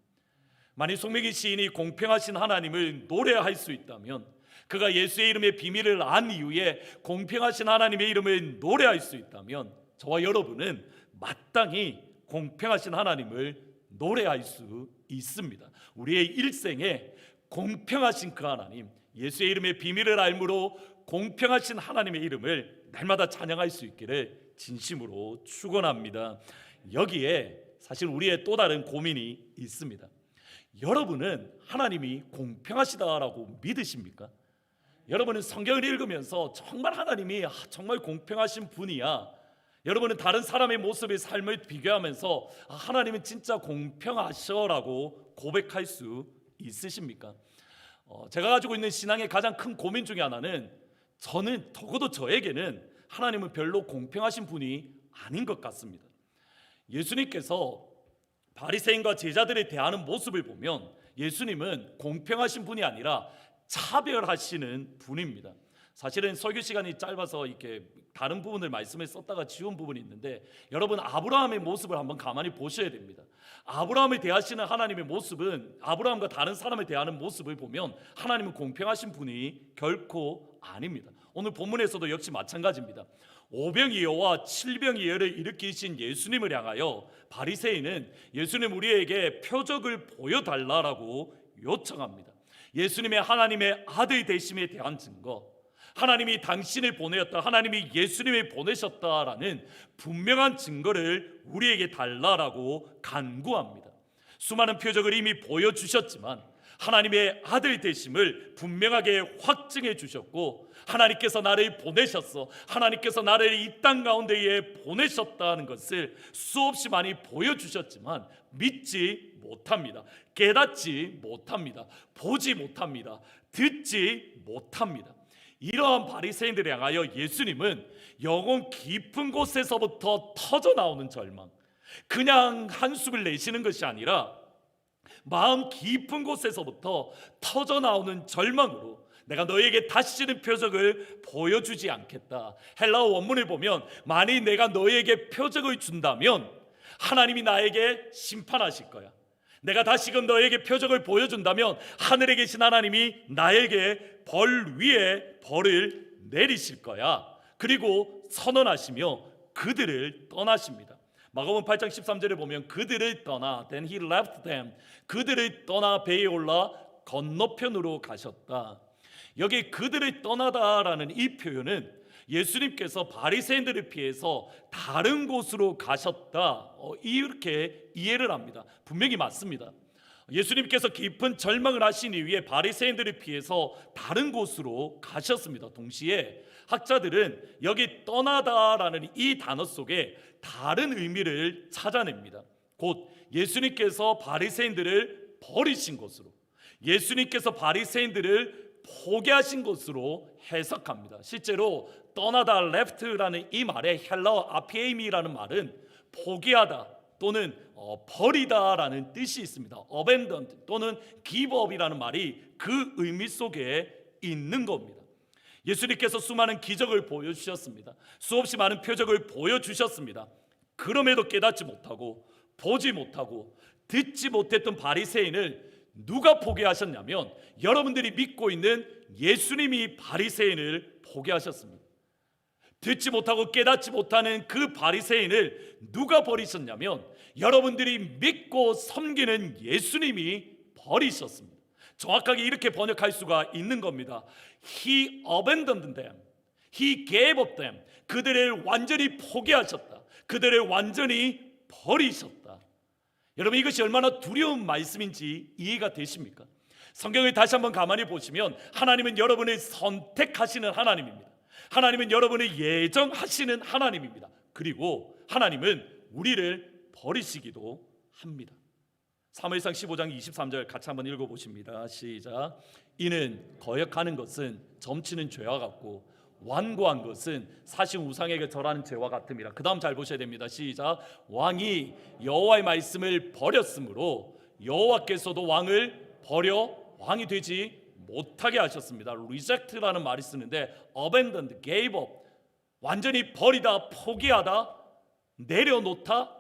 만약 송명희 시인이 공평하신 하나님을 노래할 수 있다면, 그가 예수의 이름의 비밀을 안 이후에 공평하신 하나님의 이름을 노래할 수 있다면, 저와 여러분은 마땅히 공평하신 하나님을 노래할 수 있습니다. 우리의 일생에 공평하신 그 하나님, 예수의 이름의 비밀을 알므로 공평하신 하나님의 이름을 날마다 찬양할 수 있기를 진심으로 축원합니다. 여기에 사실 우리의 또 다른 고민이 있습니다. 여러분은 하나님이 공평하시다라고 믿으십니까? 여러분은 성경을 읽으면서 정말 하나님이 정말 공평하신 분이야, 여러분은 다른 사람의 모습의 삶을 비교하면서 하나님은 진짜 공평하셔라고 고백할 수 있으십니까? 제가 가지고 있는 신앙의 가장 큰 고민 중에 하나는, 저는 적어도 저에게는 하나님은 별로 공평하신 분이 아닌 것 같습니다. 예수님께서 바리새인과 제자들을 대하는 모습을 보면 예수님은 공평하신 분이 아니라 차별하시는 분입니다. 사실은 설교 시간이 짧아서 이렇게 다른 부분을 말씀을 썼다가 지운 부분이 있는데, 여러분 아브라함의 모습을 한번 가만히 보셔야 됩니다. 아브라함을 대하시는 하나님의 모습은, 아브라함과 다른 사람을 대하는 모습을 보면 하나님은 공평하신 분이 결코 아닙니다. 오늘 본문에서도 역시 마찬가지입니다. 오병이어와 칠병이어를 일으키신 예수님을 향하여 바리새인은 예수님 우리에게 표적을 보여달라라고 요청합니다. 예수님의 하나님의 아들 되심에 대한 증거, 하나님이 당신을 보내었다, 하나님이 예수님을 보내셨다라는 분명한 증거를 우리에게 달라라고 간구합니다. 수많은 표적을 이미 보여주셨지만 하나님의 아들 되심을 분명하게 확증해 주셨고, 하나님께서 나를 보내셨어, 하나님께서 나를 이 땅 가운데에 보내셨다는 것을 수없이 많이 보여주셨지만 믿지 못합니다. 깨닫지 못합니다. 보지 못합니다. 듣지 못합니다. 이러한 바리새인들을 향하여 예수님은 영혼 깊은 곳에서부터 터져나오는 절망, 그냥 한숨을 내쉬는 것이 아니라 마음 깊은 곳에서부터 터져나오는 절망으로, 내가 너에게 다시는 표적을 보여주지 않겠다. 헬라어 원문을 보면 만일 내가 너에게 표적을 준다면 하나님이 나에게 심판하실 거야. 내가 다시금 너에게 표적을 보여준다면 하늘에 계신 하나님이 나에게 벌 위에 벌을 내리실 거야. 그리고 선언하시며 그들을 떠나십니다. 마가복음 8장 13절에 보면 그들을 떠나, then he left them, 그들을 떠나 배에 올라 건너편으로 가셨다. 여기 그들을 떠나다라는 이 표현은 예수님께서 바리새인들을 피해서 다른 곳으로 가셨다, 이렇게 이해를 합니다. 분명히 맞습니다. 예수님께서 깊은 절망을 하신 이후에 바리새인들을 피해서 다른 곳으로 가셨습니다. 동시에 학자들은 여기 떠나다라는 이 단어 속에 다른 의미를 찾아냅니다. 곧 예수님께서 바리새인들을 버리신 것으로, 예수님께서 바리새인들을 포기하신 것으로 해석합니다. 실제로 떠나다 left라는 이 말의 헬라어 아피에임이라는 말은 포기하다 또는 버리다라는 뜻이 있습니다. abandoned 또는 give up이라는 말이 그 의미 속에 있는 겁니다. 예수님께서 수많은 기적을 보여주셨습니다. 수없이 많은 표적을 보여주셨습니다. 그럼에도 깨닫지 못하고 보지 못하고 듣지 못했던 바리새인을 누가 포기하셨냐면 여러분들이 믿고 있는 예수님이 바리새인을 포기하셨습니다. 듣지 못하고 깨닫지 못하는 그 바리새인을 누가 버리셨냐면 여러분들이 믿고 섬기는 예수님이 버리셨습니다. 정확하게 이렇게 번역할 수가 있는 겁니다. He abandoned them. He gave up them. 그들을 완전히 포기하셨다. 그들을 완전히 버리셨다. 여러분 이것이 얼마나 두려운 말씀인지 이해가 되십니까? 성경을 다시 한번 가만히 보시면 하나님은 여러분을 선택하시는 하나님입니다. 하나님은 여러분을 예정하시는 하나님입니다. 그리고 하나님은 우리를 버리시기도 합니다. 사무엘상 15장 23절 같이 한번 읽어보십니다. 시작. 이는 거역하는 것은 점치는 죄와 같고 완고한 것은 사신 우상에게 절하는 죄와 같음이라. 그 다음 잘 보셔야 됩니다. 시작. 왕이 여호와의 말씀을 버렸으므로 여호와께서도 왕을 버려 왕이 되지 못하게 하셨습니다. reject라는 말이 쓰는데 abandoned, gave up, 완전히 버리다, 포기하다, 내려놓다.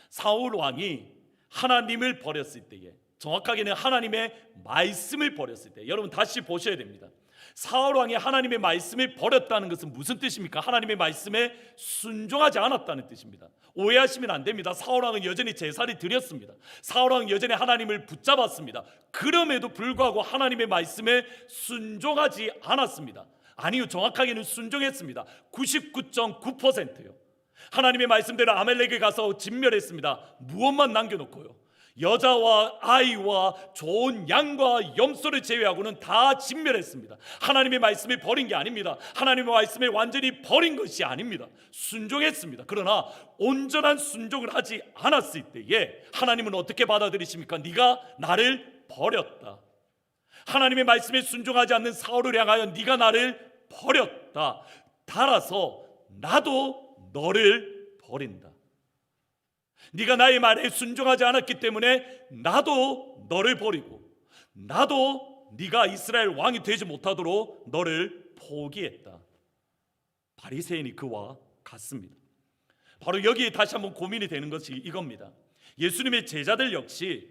사울 왕이 하나님을 버렸을 때에, 정확하게는 하나님의 말씀을 버렸을 때, 여러분 다시 보셔야 됩니다. 사울 왕이 하나님의 말씀을 버렸다는 것은 무슨 뜻입니까? 하나님의 말씀에 순종하지 않았다는 뜻입니다. 오해하시면 안 됩니다. 사울 왕은 여전히 제사를 드렸습니다. 사울 왕은 여전히 하나님을 붙잡았습니다. 그럼에도 불구하고 하나님의 말씀에 순종하지 않았습니다. 아니요, 정확하게는 순종했습니다. 99.9%요. 하나님의 말씀대로 아말렉에 가서 진멸했습니다. 무엇만 남겨놓고요? 여자와 아이와 좋은 양과 염소를 제외하고는 다 진멸했습니다. 하나님의 말씀을 버린 게 아닙니다. 하나님의 말씀을 완전히 버린 것이 아닙니다. 순종했습니다. 그러나 온전한 순종을 하지 않았을 때에 하나님은 어떻게 받아들이십니까? 네가 나를 버렸다. 하나님의 말씀에 순종하지 않는 사울을 향하여 네가 나를 버렸다. 따라서 나도 너를 버린다. 네가 나의 말에 순종하지 않았기 때문에 나도 너를 버리고 나도 네가 이스라엘 왕이 되지 못하도록 너를 포기했다. 바리새인이 그와 같습니다. 바로 여기에 다시 한번 고민이 되는 것이 이겁니다. 예수님의 제자들 역시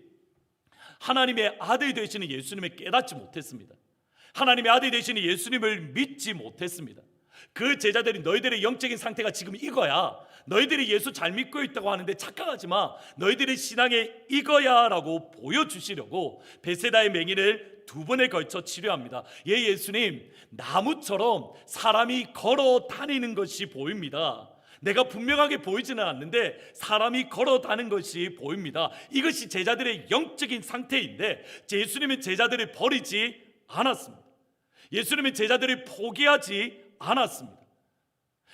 하나님의 아들 되시는 예수님을 깨닫지 못했습니다. 하나님의 아들 되시는 예수님을 믿지 못했습니다. 그 제자들이 너희들의 영적인 상태가 지금 이거야, 너희들이 예수 잘 믿고 있다고 하는데 착각하지 마, 너희들의 신앙에 이거야 라고 보여주시려고 베세다의 맹인을 2번에 걸쳐 치료합니다. 예수님, 나무처럼 사람이 걸어 다니는 것이 보입니다. 내가 분명하게 보이지는 않는데 사람이 걸어 다니는 것이 보입니다. 이것이 제자들의 영적인 상태인데 예수님은 제자들을 버리지 않았습니다. 예수님은 제자들을 포기하지 않았습니다.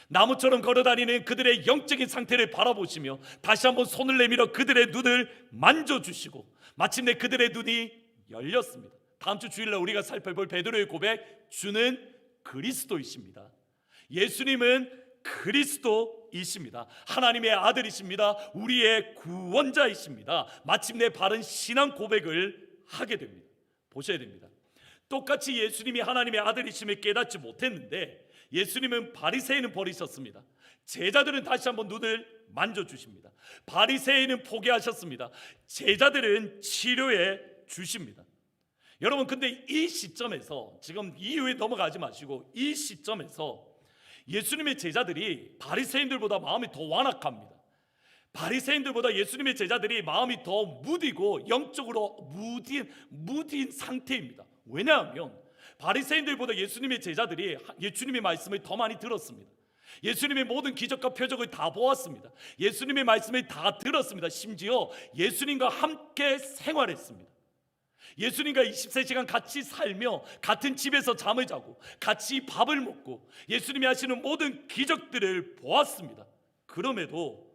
나무처럼 걸어다니는 그들의 영적인 상태를 바라보시며 다시 한번 손을 내밀어 그들의 눈을 만져주시고 마침내 그들의 눈이 열렸습니다. 다음 주 주일날 우리가 살펴볼 베드로의 고백, 주는 그리스도이십니다. 예수님은 그리스도이십니다. 하나님의 아들이십니다. 우리의 구원자이십니다. 마침내 바른 신앙 고백을 하게 됩니다. 보셔야 됩니다. 똑같이 예수님이 하나님의 아들이심을 깨닫지 못했는데 예수님은 바리새인은 버리셨습니다. 제자들은 다시 한번 눈을 만져주십니다. 바리새인은 포기하셨습니다. 제자들은 치료해 주십니다. 여러분, 근데 이 시점에서, 지금 이후에 넘어가지 마시고 이 시점에서 예수님의 제자들이 바리새인들보다 마음이 더 완악합니다. 바리새인들보다 예수님의 제자들이 마음이 더 무디고 영적으로 무딘 상태입니다. 왜냐하면 바리새인들보다 예수님의 제자들이 예수님의 말씀을 더 많이 들었습니다. 예수님의 모든 기적과 표적을 다 보았습니다. 예수님의 말씀을 다 들었습니다. 심지어 예수님과 함께 생활했습니다. 예수님과 24시간 같이 살며 같은 집에서 잠을 자고 같이 밥을 먹고 예수님이 하시는 모든 기적들을 보았습니다. 그럼에도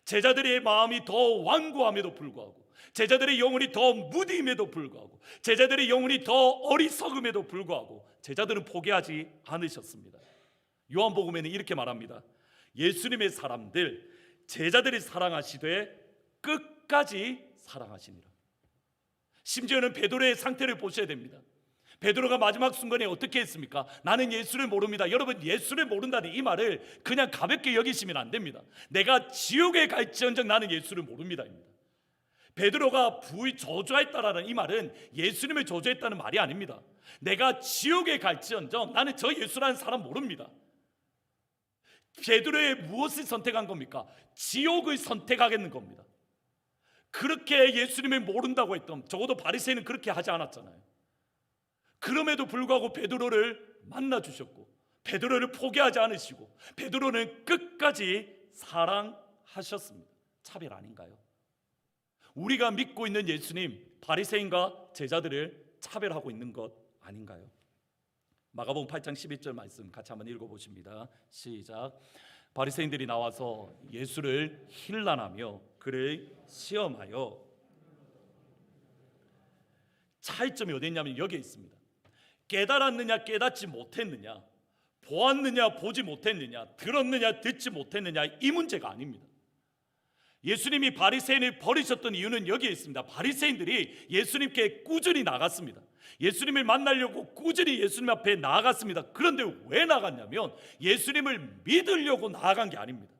제자들의 마음이 더 완고함에도 불구하고 제자들의 영혼이 더 무디임에도 불구하고, 제자들의 영혼이 더 어리석음에도 불구하고 제자들은 포기하지 않으셨습니다. 요한복음에는 이렇게 말합니다. 예수님의 사람들, 제자들이 사랑하시되 끝까지 사랑하시니라. 심지어는 베드로의 상태를 보셔야 됩니다. 베드로가 마지막 순간에 어떻게 했습니까? 나는 예수를 모릅니다. 여러분, 예수를 모른다는 이 말을 그냥 가볍게 여기시면 안 됩니다. 내가 지옥에 갈지언정 나는 예수를 모릅니다입니다. 베드로가 부의 저주했다라는 이 말은 예수님을 저주했다는 말이 아닙니다. 내가 지옥에 갈지언정 나는 저 예수라는 사람 모릅니다. 베드로의 무엇을 선택한 겁니까? 지옥을 선택하겠는 겁니다. 그렇게 예수님을 모른다고 했던, 적어도 바리새인은 그렇게 하지 않았잖아요. 그럼에도 불구하고 베드로를 만나 주셨고, 베드로를 포기하지 않으시고, 베드로는 끝까지 사랑하셨습니다. 차별 아닌가요? 우리가 믿고 있는 예수님, 바리새인과 제자들을 차별하고 있는 것 아닌가요? 마가복음 8장 11절 말씀 같이 한번 읽어보십니다. 시작. 바리새인들이 나와서 예수를 힐난하며 그를 시험하여. 차이점이 어디 있냐면 여기에 있습니다. 깨달았느냐 깨닫지 못했느냐, 보았느냐 보지 못했느냐, 들었느냐 듣지 못했느냐, 이 문제가 아닙니다. 예수님이 바리새인을 버리셨던 이유는 여기에 있습니다. 바리새인들이 예수님께 꾸준히 나갔습니다. 예수님을 만나려고 꾸준히 예수님 앞에 나아갔습니다. 그런데 왜 나갔냐면 예수님을 믿으려고 나아간 게 아닙니다.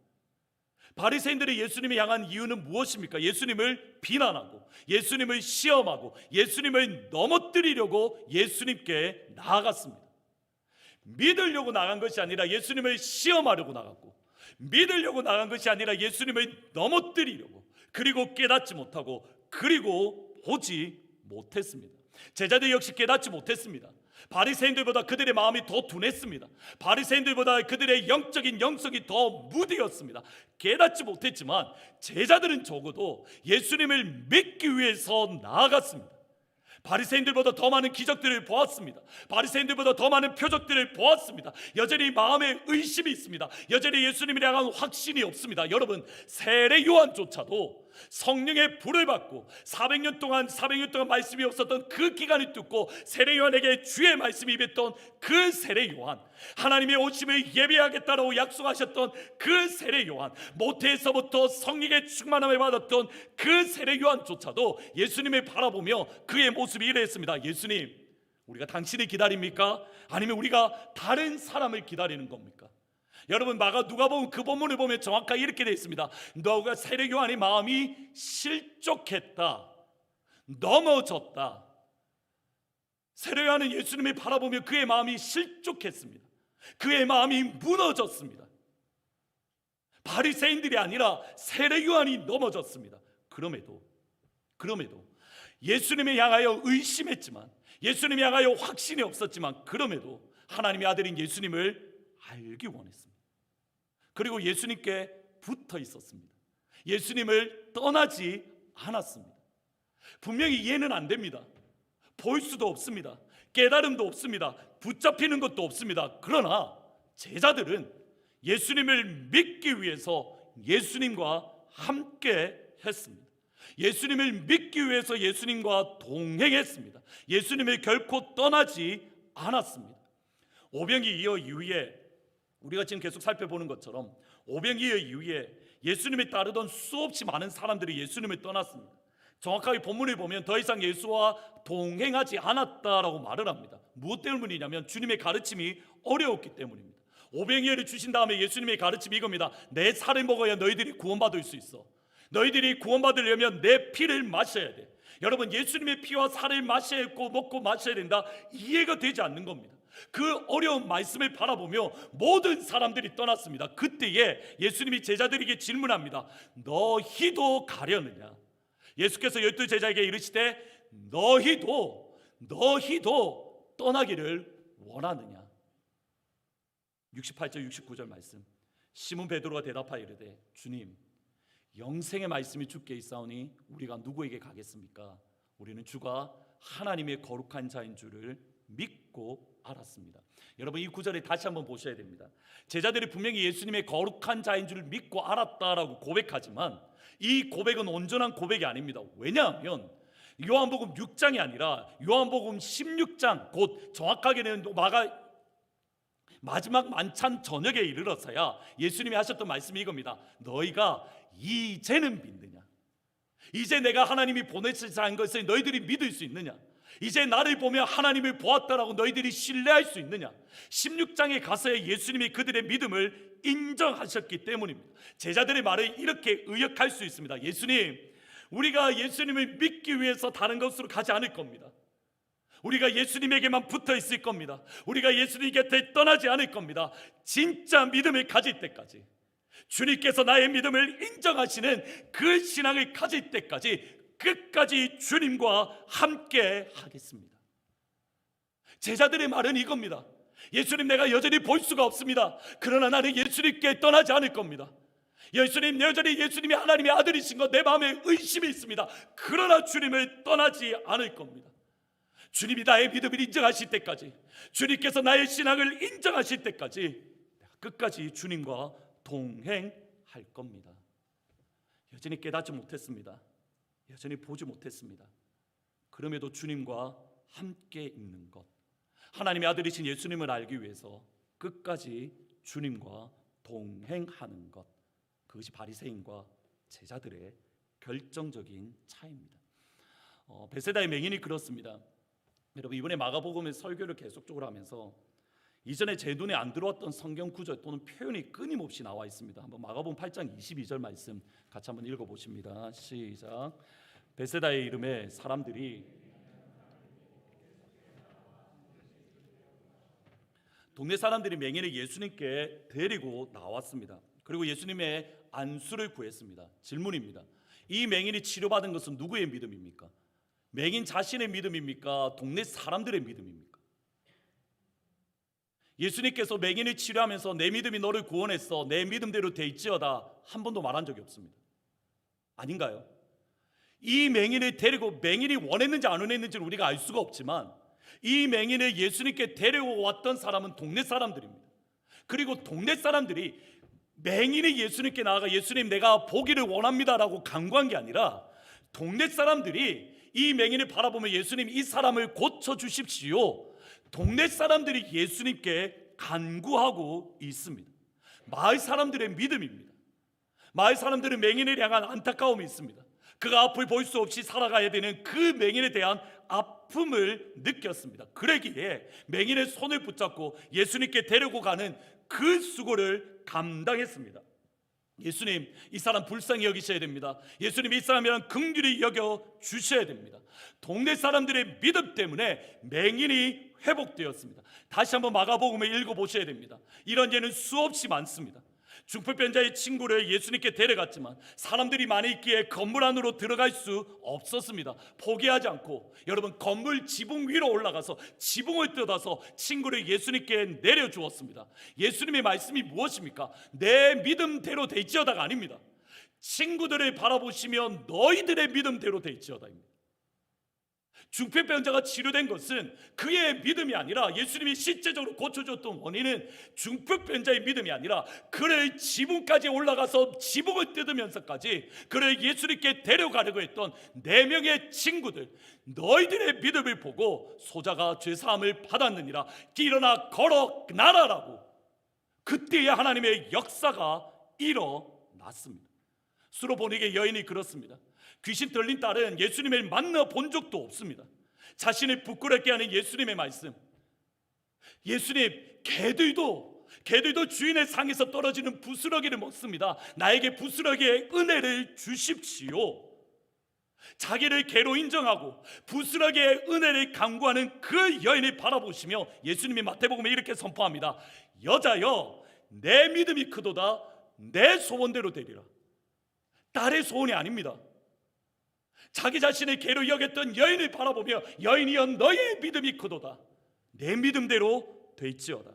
바리새인들이 예수님을 향한 이유는 무엇입니까? 예수님을 비난하고 예수님을 시험하고 예수님을 넘어뜨리려고 예수님께 나아갔습니다. 믿으려고 나간 것이 아니라 예수님을 시험하려고 나갔고, 믿으려고 나간 것이 아니라 예수님을 넘어뜨리려고, 그리고 깨닫지 못하고, 그리고 보지 못했습니다. 제자들 역시 깨닫지 못했습니다. 바리새인들보다 그들의 마음이 더 둔했습니다. 바리새인들보다 그들의 영적인 영성이 더 무디었습니다. 깨닫지 못했지만 제자들은 적어도 예수님을 믿기 위해서 나아갔습니다. 바리새인들보다 더 많은 기적들을 보았습니다. 바리새인들보다 더 많은 표적들을 보았습니다. 여전히 마음에 의심이 있습니다. 여전히 예수님에 대한 확신이 없습니다. 여러분, 세례 요한조차도 성령의 불을 받고 400년 동안 말씀이 없었던 그 기간을 뚫고 세례 요한에게 주의 말씀이 임했던 그 세례 요한, 하나님의 오심을 예배하겠다라고 약속하셨던 그 세례 요한, 모태에서부터 성령의 충만함을 받았던 그 세례 요한조차도 예수님을 바라보며 그의 모습이 이랬습니다. 예수님, 우리가 당신을 기다립니까? 아니면 우리가 다른 사람을 기다리는 겁니까? 여러분, 누가복음 그 본문을 보면 정확하게 이렇게 되어 있습니다. 너가 세례 요한의 마음이 실족했다, 넘어졌다. 세례 요한은 예수님을 바라보며 그의 마음이 실족했습니다. 그의 마음이 무너졌습니다. 바리새인들이 아니라 세례 요한이 넘어졌습니다. 그럼에도 예수님을 향하여 의심했지만, 예수님을 향하여 확신이 없었지만, 그럼에도 하나님의 아들인 예수님을 알기 원했습니다. 그리고 예수님께 붙어 있었습니다. 예수님을 떠나지 않았습니다. 분명히 이해는 안 됩니다. 볼 수도 없습니다. 깨달음도 없습니다. 붙잡히는 것도 없습니다. 그러나 제자들은 예수님을 믿기 위해서 예수님과 함께 했습니다. 예수님을 믿기 위해서 예수님과 동행했습니다. 예수님을 결코 떠나지 않았습니다. 오병이어 이후에, 우리가 지금 계속 살펴보는 것처럼 오병이어 이후에 예수님을 따르던 수없이 많은 사람들이 예수님을 떠났습니다. 정확하게 본문을 보면 더 이상 예수와 동행하지 않았다라고 말을 합니다. 무엇 때문이냐면 주님의 가르침이 어려웠기 때문입니다. 오병이어를 주신 다음에 예수님의 가르침이 이겁니다. 내 살을 먹어야 너희들이 구원받을 수 있어. 너희들이 구원받으려면 내 피를 마셔야 돼. 여러분, 예수님의 피와 살을 마셔야 했고 먹고 마셔야 된다, 이해가 되지 않는 겁니다. 그 어려운 말씀을 바라보며 모든 사람들이 떠났습니다. 그때에 예수님이 제자들에게 질문합니다. 너희도 가려느냐? 예수께서 12 제자에게 이르시되 너희도 떠나기를 원하느냐? 68절 69절 말씀. 시몬 베드로가 대답하여 이르되 주님, 영생의 말씀이 주께 있사오니 우리가 누구에게 가겠습니까? 우리는 주가 하나님의 거룩한 자인 줄을 믿고 알았습니다. 여러분, 이 구절에 다시 한번 보셔야 됩니다. 제자들이 분명히 예수님의 거룩한 자인 줄 믿고 알았다라고 고백하지만 이 고백은 온전한 고백이 아닙니다. 왜냐하면 요한복음 6장이 아니라 요한복음 16장, 곧 정확하게는 마지막 만찬 저녁에 이르러서야 예수님이 하셨던 말씀이 이겁니다. 너희가 이제는 믿느냐? 이제 내가 하나님이 보내시는 것을 너희들이 믿을 수 있느냐? 이제 나를 보며 하나님을 보았다라고 너희들이 신뢰할 수 있느냐? 16장에 가서야 예수님이 그들의 믿음을 인정하셨기 때문입니다. 제자들의 말을 이렇게 의역할 수 있습니다. 예수님, 우리가 예수님을 믿기 위해서 다른 것으로 가지 않을 겁니다. 우리가 예수님에게만 붙어 있을 겁니다. 우리가 예수님 곁에 떠나지 않을 겁니다. 진짜 믿음을 가질 때까지, 주님께서 나의 믿음을 인정하시는 그 신앙을 가질 때까지 끝까지 주님과 함께 하겠습니다. 제자들의 말은 이겁니다. 예수님, 내가 여전히 볼 수가 없습니다. 그러나 나는 예수님께 떠나지 않을 겁니다. 예수님, 여전히 예수님이 하나님의 아들이신 것 내 마음에 의심이 있습니다. 그러나 주님을 떠나지 않을 겁니다. 주님이 나의 믿음을 인정하실 때까지, 주님께서 나의 신앙을 인정하실 때까지 내가 끝까지 주님과 동행할 겁니다. 여전히 깨닫지 못했습니다. 여전히 보지 못했습니다. 그럼에도 주님과 함께 있는 것, 하나님의 아들이신 예수님을 알기 위해서 끝까지 주님과 동행하는 것, 그것이 바리새인과 제자들의 결정적인 차이입니다. 베세다의 맹인이 그렇습니다. 여러분, 이번에 마가복음의 설교를 계속적으로 하면서 이전에 제 눈에 안 들어왔던 성경 구절 또는 표현이 끊임없이 나와 있습니다. 한번 마가복음 8장 22절 말씀 같이 한번 읽어보십니다. 시작. 베세다의 이름에 사람들이 동네 사람들이 맹인을 예수님께 데리고 나왔습니다. 그리고 예수님의 안수를 구했습니다. 질문입니다. 이 맹인이 치료받은 것은 누구의 믿음입니까? 맹인 자신의 믿음입니까? 동네 사람들의 믿음입니까? 예수님께서 맹인을 치료하면서 내 믿음이 너를 구원했어, 내 믿음대로 되있지어다 한 번도 말한 적이 없습니다. 아닌가요? 이 맹인을 데리고, 맹인이 원했는지 안 원했는지는 우리가 알 수가 없지만 이 맹인을 예수님께 데려왔던 사람은 동네 사람들입니다. 그리고 동네 사람들이 맹인이 예수님께 나아가 예수님, 내가 보기를 원합니다라고 간구한 게 아니라 동네 사람들이 이 맹인을 바라보며 예수님, 이 사람을 고쳐주십시오, 동네 사람들이 예수님께 간구하고 있습니다. 마을 사람들의 믿음입니다. 마을 사람들은 맹인을 향한 안타까움이 있습니다. 그가 앞을 볼 수 없이 살아가야 되는 그 맹인에 대한 아픔을 느꼈습니다. 그러기에 맹인의 손을 붙잡고 예수님께 데리고 가는 그 수고를 감당했습니다. 예수님, 이 사람 불쌍히 여기셔야 됩니다. 예수님, 이 사람이랑 긍휼히 여겨 주셔야 됩니다. 동네 사람들의 믿음 때문에 맹인이 회복되었습니다. 다시 한번 마가복음을 읽어보셔야 됩니다. 이런 예는 수없이 많습니다. 중풍병자의 친구를 예수님께 데려갔지만 사람들이 많이 있기에 건물 안으로 들어갈 수 없었습니다. 포기하지 않고 여러분, 건물 지붕 위로 올라가서 지붕을 뜯어서 친구를 예수님께 내려주었습니다. 예수님의 말씀이 무엇입니까? 내 믿음대로 되지어다가 아닙니다. 친구들을 바라보시며 너희들의 믿음대로 되지어다입니다. 중풍병자가 치료된 것은 그의 믿음이 아니라, 예수님이 실제적으로 고쳐줬던 원인은 중풍병자의 믿음이 아니라 그를 지붕까지 올라가서 지붕을 뜯으면서까지 그를 예수님께 데려가려고 했던 4명의 친구들, 너희들의 믿음을 보고 소자가 죄사함을 받았느니라, 일어나 걸어 나라라고 그때의 하나님의 역사가 일어났습니다. 수로보니게 여인이 그렇습니다. 귀신 들린 딸은 예수님을 만나본 적도 없습니다. 자신을 부끄럽게 하는 예수님의 말씀, 예수님, 개들도 주인의 상에서 떨어지는 부스러기를 먹습니다. 나에게 부스러기의 은혜를 주십시오. 자기를 개로 인정하고 부스러기의 은혜를 간구하는 그 여인을 바라보시며 예수님이 마태복음에 이렇게 선포합니다. 여자여, 내 믿음이 크도다, 내 소원대로 되리라. 딸의 소원이 아닙니다. 자기 자신을 개로 여겼던 여인을 바라보며 여인이여, 너의 믿음이 크도다, 내 믿음대로 되있지어다.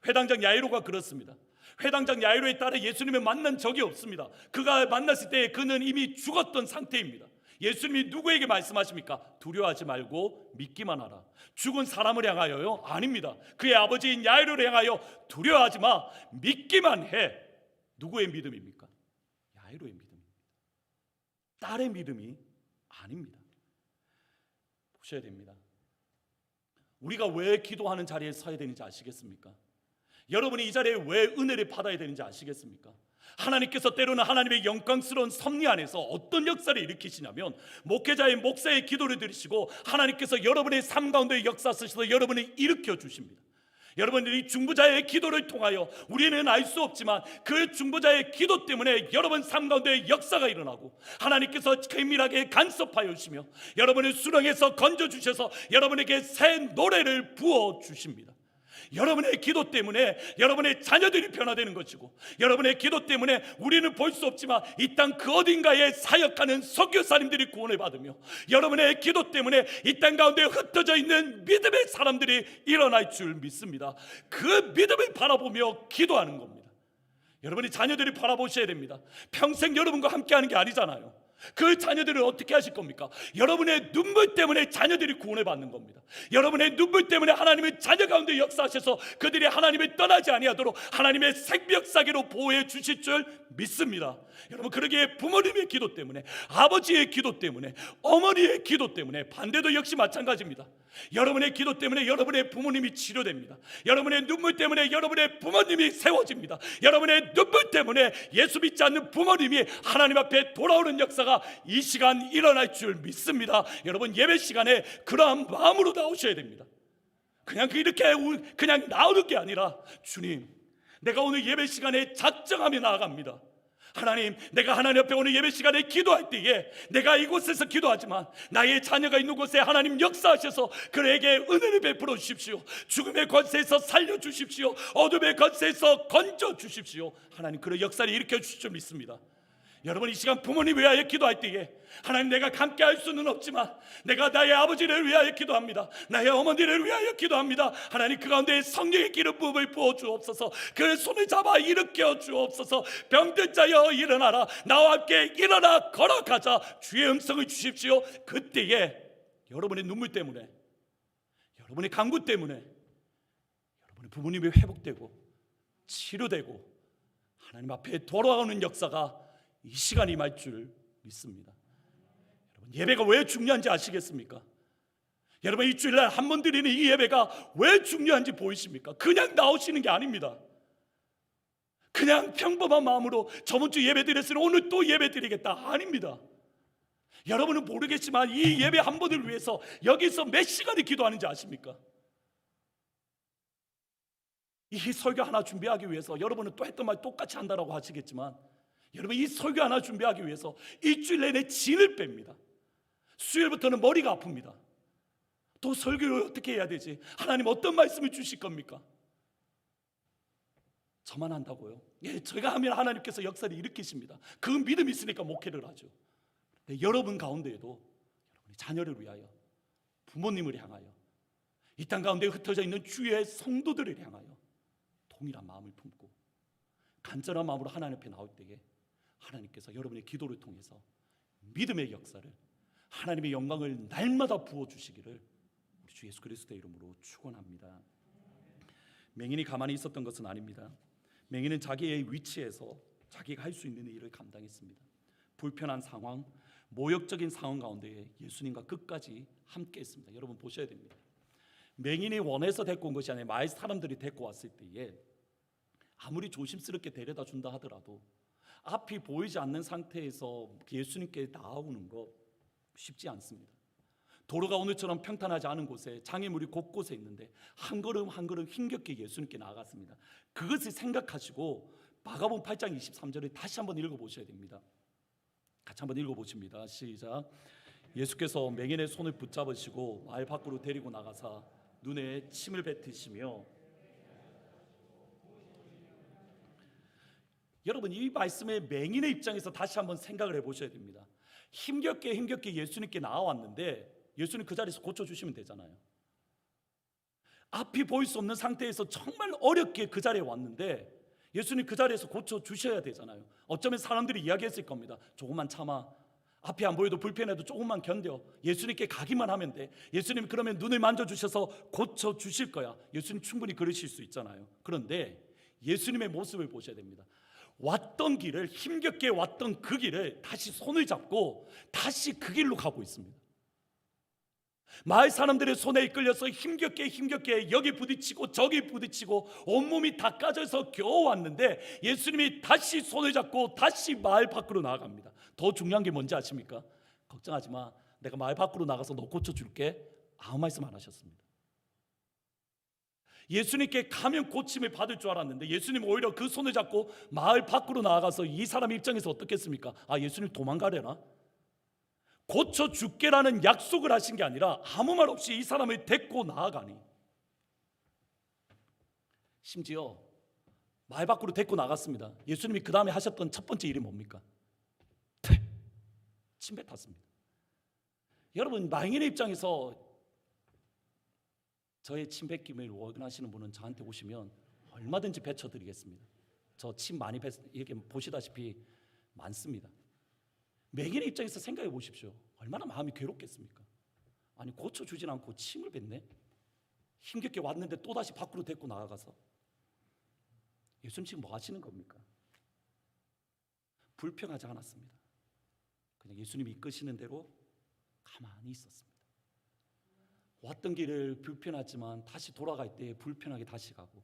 회당장 야이로가 그렇습니다. 회당장 야이로의 딸을 예수님을 만난 적이 없습니다. 그가 만났을 때 그는 이미 죽었던 상태입니다. 예수님이 누구에게 말씀하십니까? 두려워하지 말고 믿기만 하라. 죽은 사람을 향하여요? 아닙니다. 그의 아버지인 야이로를 향하여 두려워하지 마, 믿기만 해. 누구의 믿음입니까? 야이로의 믿음입니다. 딸의 믿음이 아닙니다. 보셔야 됩니다. 우리가 왜 기도하는 자리에 서야 되는지 아시겠습니까? 여러분이 이 자리에 왜 은혜를 받아야 되는지 아시겠습니까? 하나님께서 때로는 하나님의 영광스러운 섭리 안에서 어떤 역사를 일으키시냐면, 목회자의 목사의 기도를 들으시고 하나님께서 여러분의 삶 가운데 역사하셔서 여러분을 일으켜 주십니다. 여러분들이 중보자의 기도를 통하여 우리는 알 수 없지만 그 중보자의 기도 때문에 여러분 삶 가운데 역사가 일어나고, 하나님께서 긴밀하게 간섭하여 주시며 여러분을 수렁에서 건져주셔서 여러분에게 새 노래를 부어주십니다. 여러분의 기도 때문에 여러분의 자녀들이 변화되는 것이고, 여러분의 기도 때문에 우리는 볼 수 없지만 이 땅 그 어딘가에 사역하는 선교사님들이 구원을 받으며, 여러분의 기도 때문에 이 땅 가운데 흩어져 있는 믿음의 사람들이 일어날 줄 믿습니다. 그 믿음을 바라보며 기도하는 겁니다. 여러분이 자녀들을 바라보셔야 됩니다. 평생 여러분과 함께하는 게 아니잖아요. 그 자녀들을 어떻게 하실 겁니까? 여러분의 눈물 때문에 자녀들이 구원을 받는 겁니다. 여러분의 눈물 때문에 하나님의 자녀 가운데 역사하셔서 그들이 하나님을 떠나지 아니하도록 하나님의 생명사계로 보호해 주실 줄 믿습니다. 여러분, 그러기에 부모님의 기도 때문에, 아버지의 기도 때문에, 어머니의 기도 때문에, 반대도 역시 마찬가지입니다. 여러분의 기도 때문에 여러분의 부모님이 치료됩니다. 여러분의 눈물 때문에 여러분의 부모님이 세워집니다. 여러분의 눈물 때문에 예수 믿지 않는 부모님이 하나님 앞에 돌아오는 역사가 이 시간 일어날 줄 믿습니다. 여러분, 예배 시간에 그러한 마음으로 나오셔야 됩니다. 그냥 이렇게 그냥 나오는 게 아니라, 주님, 내가 오늘 예배 시간에 작정하며 나아갑니다. 하나님, 내가 하나님 앞에 오늘 예배 시간에 기도할 때에 내가 이곳에서 기도하지만 나의 자녀가 있는 곳에 하나님 역사하셔서 그에게 은혜를 베풀어 주십시오. 죽음의 권세에서 살려주십시오. 어둠의 권세에서 건져주십시오. 하나님, 그런 역사를 일으켜 주실 줄 믿습니다. 여러분, 이 시간 부모님 위하여 기도할 때에 하나님, 내가 함께 할 수는 없지만 내가 나의 아버지를 위하여 기도합니다. 나의 어머니를 위하여 기도합니다. 하나님, 그 가운데 성령의 기름 부음을 부어 주옵소서. 그 손을 잡아 일으켜 주옵소서. 병든 자여 일어나라, 나와 함께 일어나 걸어가자. 주의 음성을 주십시오. 그때에 여러분의 눈물 때문에, 여러분의 간구 때문에 여러분의 부모님이 회복되고 치료되고 하나님 앞에 돌아오는 역사가 이 시간이 임할 줄 믿습니다. 여러분, 예배가 왜 중요한지 아시겠습니까? 여러분, 이 주일날 한 번 드리는 이 예배가 왜 중요한지 보이십니까? 그냥 나오시는 게 아닙니다. 그냥 평범한 마음으로 저번 주 예배 드렸으니 오늘 또 예배 드리겠다, 아닙니다. 여러분은 모르겠지만 이 예배 한 번을 위해서 여기서 몇 시간을 기도하는지 아십니까? 이 설교 하나 준비하기 위해서, 여러분은 또 했던 말 똑같이 한다라고 하시겠지만, 여러분, 이 설교 하나 준비하기 위해서 일주일 내내 진을 뺍니다. 수요일부터는 머리가 아픕니다. 또 설교를 어떻게 해야 되지? 하나님 어떤 말씀을 주실 겁니까? 저만 한다고요? 예, 제가 하면 하나님께서 역사를 일으키십니다. 그 믿음이 있으니까 목회를 하죠. 네, 여러분 가운데에도 여러분의 자녀를 위하여, 부모님을 향하여, 이 땅 가운데 흩어져 있는 주의 성도들을 향하여 동일한 마음을 품고 간절한 마음으로 하나님 앞에 나올 때에 하나님께서 여러분의 기도를 통해서 믿음의 역사를, 하나님의 영광을 날마다 부어주시기를 우리 주 예수 그리스도의 이름으로 축원합니다. 맹인이 가만히 있었던 것은 아닙니다. 맹인은 자기의 위치에서 자기가 할 수 있는 일을 감당했습니다. 불편한 상황, 모욕적인 상황 가운데 예수님과 끝까지 함께 했습니다. 여러분 보셔야 됩니다. 맹인이 원해서 데리고 온 것이 아니라 마을 사람들이 데리고 왔을 때에 아무리 조심스럽게 데려다 준다 하더라도 앞이 보이지 않는 상태에서 예수님께 나오는 거 쉽지 않습니다. 도로가 오늘처럼 평탄하지 않은 곳에 장애물이 곳곳에 있는데 한 걸음 한 걸음 힘겹게 예수님께 나아갔습니다. 그것을 생각하시고 마가복음 8장 23절을 다시 한번 읽어보셔야 됩니다. 같이 한번 읽어보십니다. 시작. 예수께서 맹인의 손을 붙잡으시고 마을 밖으로 데리고 나가사 눈에 침을 뱉으시며, 여러분, 이 말씀의 맹인의 입장에서 다시 한번 생각을 해보셔야 됩니다. 힘겹게 예수님께 나와왔는데 예수님 그 자리에서 고쳐주시면 되잖아요. 앞이 보일 수 없는 상태에서 정말 어렵게 그 자리에 왔는데 예수님 그 자리에서 고쳐주셔야 되잖아요. 어쩌면 사람들이 이야기했을 겁니다. 조금만 참아, 앞이 안 보여도 불편해도 조금만 견뎌. 예수님께 가기만 하면 돼. 예수님 그러면 눈을 만져주셔서 고쳐주실 거야. 예수님 충분히 그러실 수 있잖아요. 그런데 예수님의 모습을 보셔야 됩니다. 왔던 길을, 힘겹게 왔던 그 길을 다시 손을 잡고 다시 그 길로 가고 있습니다. 마을 사람들의 손에 이끌려서 힘겹게 여기 부딪히고 저기 부딪히고 온몸이 다 까져서 겨우 왔는데 예수님이 다시 손을 잡고 다시 마을 밖으로 나아갑니다. 더 중요한 게 뭔지 아십니까? 걱정하지 마, 내가 마을 밖으로 나가서 너 고쳐줄게. 아무 말씀 안 하셨습니다. 예수님께 가면 고침을 받을 줄 알았는데 예수님 오히려 그 손을 잡고 마을 밖으로 나아가서 이 사람 입장에서 어떻겠습니까? 아, 예수님 도망가려나? 고쳐줄게라는 약속을 하신 게 아니라 아무 말 없이 이 사람을 데리고 나아가니, 심지어 마을 밖으로 데리고 나갔습니다. 예수님이 그 다음에 하셨던 첫 번째 일이 뭡니까? 침 뱉었습니다. 여러분, 망인의 입장에서 저의 침 뱉김을 원하시는 분은 저한테 오시면 얼마든지 뱉어드리겠습니다. 저 침 많이 이렇게 보시다시피 많습니다. 맹인의 입장에서 생각해 보십시오. 얼마나 마음이 괴롭겠습니까? 아니, 고쳐주진 않고 침을 뱉네. 힘겹게 왔는데 또다시 밖으로 데리고 나아가서. 예수님 지금 뭐 하시는 겁니까? 불평하지 않았습니다. 그냥 예수님이 이끄시는 대로 가만히 있었습니다. 왔던 길을 불편하지만 다시 돌아갈 때 불편하게 다시 가고,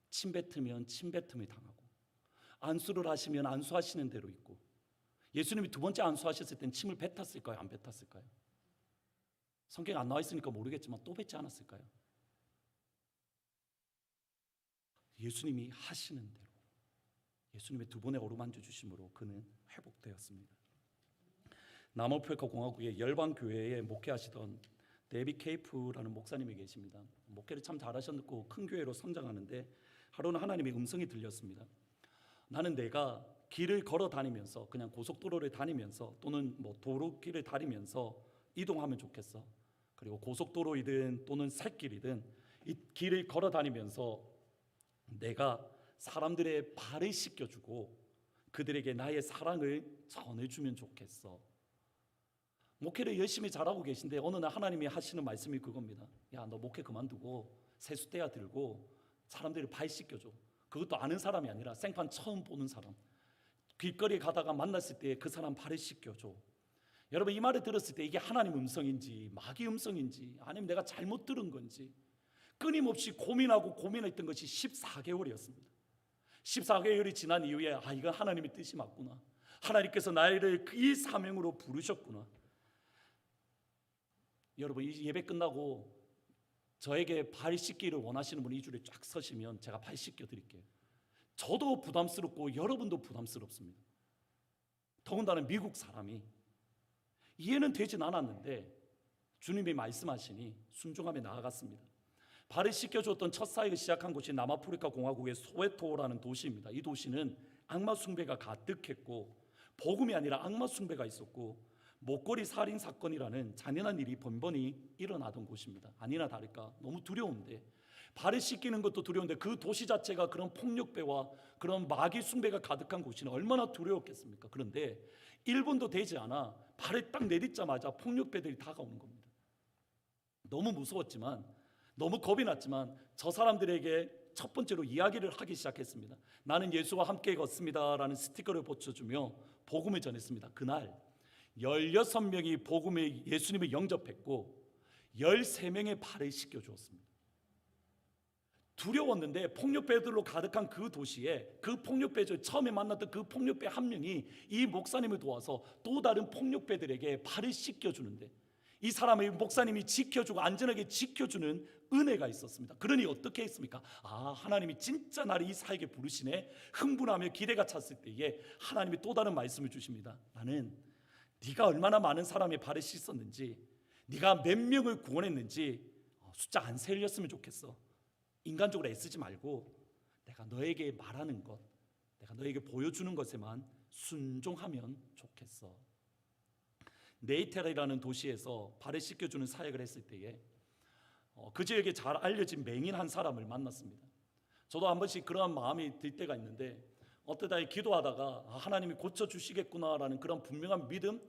침 뱉으면 침 뱉음을 당하고, 안수를 하시면 안수하시는 대로 있고. 예수님이 두 번째 안수하셨을 땐 침을 뱉었을까요? 안 뱉었을까요? 성경에 안 나와 있으니까 모르겠지만 또 뱉지 않았을까요? 예수님이 하시는 대로, 예수님의 두 번의 어루만져 주심으로 그는 회복되었습니다. 남아프리카 공화국의 열방교회에 목회하시던 데비 케이프라는 목사님이 계십니다. 목회를 참 잘하셨고 큰 교회로 성장하는데 하루는 하나님의 음성이 들렸습니다. 나는 내가 길을 걸어 다니면서, 그냥 고속도로를 다니면서 또는 뭐 도로길을 다니면서 이동하면 좋겠어. 그리고 고속도로이든 또는 샛길이든 이 길을 걸어 다니면서 내가 사람들의 발을 씻겨주고 그들에게 나의 사랑을 전해주면 좋겠어. 목회를 열심히 잘하고 계신데 어느 날 하나님이 하시는 말씀이 그겁니다. 야, 너 목회 그만두고 세숫대야 들고 사람들을 발 씻겨줘. 그것도 아는 사람이 아니라 생판 처음 보는 사람, 길거리 가다가 만났을 때 그 사람 발을 씻겨줘. 여러분, 이 말을 들었을 때 이게 하나님 음성인지 마귀 음성인지 아니면 내가 잘못 들은 건지 끊임없이 고민했던 것이 14개월이었습니다. 14개월이 지난 이후에 아, 이건 하나님의 뜻이 맞구나. 하나님께서 나를 이 사명으로 부르셨구나. 여러분, 이 예배 끝나고 저에게 발 씻기를 원하시는 분이 이 줄에 쫙 서시면 제가 발 씻겨 드릴게요. 저도 부담스럽고 여러분도 부담스럽습니다. 더군다나 미국 사람이 이해는 되진 않았는데 주님이 말씀하시니 순종하며 나아갔습니다. 발을 씻겨주었던 첫 사역을 시작한 곳이 남아프리카 공화국의 소웨토라는 도시입니다. 이 도시는 악마 숭배가 가득했고 복음이 아니라 악마 숭배가 있었고 목걸이 살인 사건이라는 잔인한 일이 번번이 일어나던 곳입니다. 아니나 다를까 너무 두려운데, 발을 씻기는 것도 두려운데 그 도시 자체가 그런 폭력배와 그런 마귀 숭배가 가득한 곳이는 얼마나 두려웠겠습니까? 그런데 1분도 되지 않아 발을 딱 내딛자마자 폭력배들이 다가오는 겁니다. 너무 무서웠지만, 너무 겁이 났지만 저 사람들에게 첫 번째로 이야기를 하기 시작했습니다. 나는 예수와 함께 걷습니다 라는 스티커를 붙여주며 복음을 전했습니다. 그날 16명이 복음의 예수님을 영접했고 13명의 발을 씻겨주었습니다. 두려웠는데 폭력배들로 가득한 그 도시에 그 폭력배들, 처음에 만났던 그 폭력배 한 명이 이 목사님을 도와서 또 다른 폭력배들에게 발을 씻겨주는데 이 사람의 목사님이 지켜주고 안전하게 지켜주는 은혜가 있었습니다. 그러니 어떻게 했습니까? 아, 하나님이 진짜 나를 이 사역에 부르시네. 흥분하며 기대가 찼을 때에 하나님이 또 다른 말씀을 주십니다. 나는 네가 얼마나 많은 사람의 발을 씻었는지, 네가 몇 명을 구원했는지 숫자 안 세렸으면 좋겠어. 인간적으로 애쓰지 말고 내가 너에게 말하는 것, 내가 너에게 보여주는 것에만 순종하면 좋겠어. 네이테라라는 도시에서 발을 씻겨주는 사역을 했을 때에 그 지역에 잘 알려진 맹인 한 사람을 만났습니다. 저도 한 번씩 그러한 마음이 들 때가 있는데 어떠다 기도하다가 하나님이 고쳐주시겠구나라는 그런 분명한 믿음,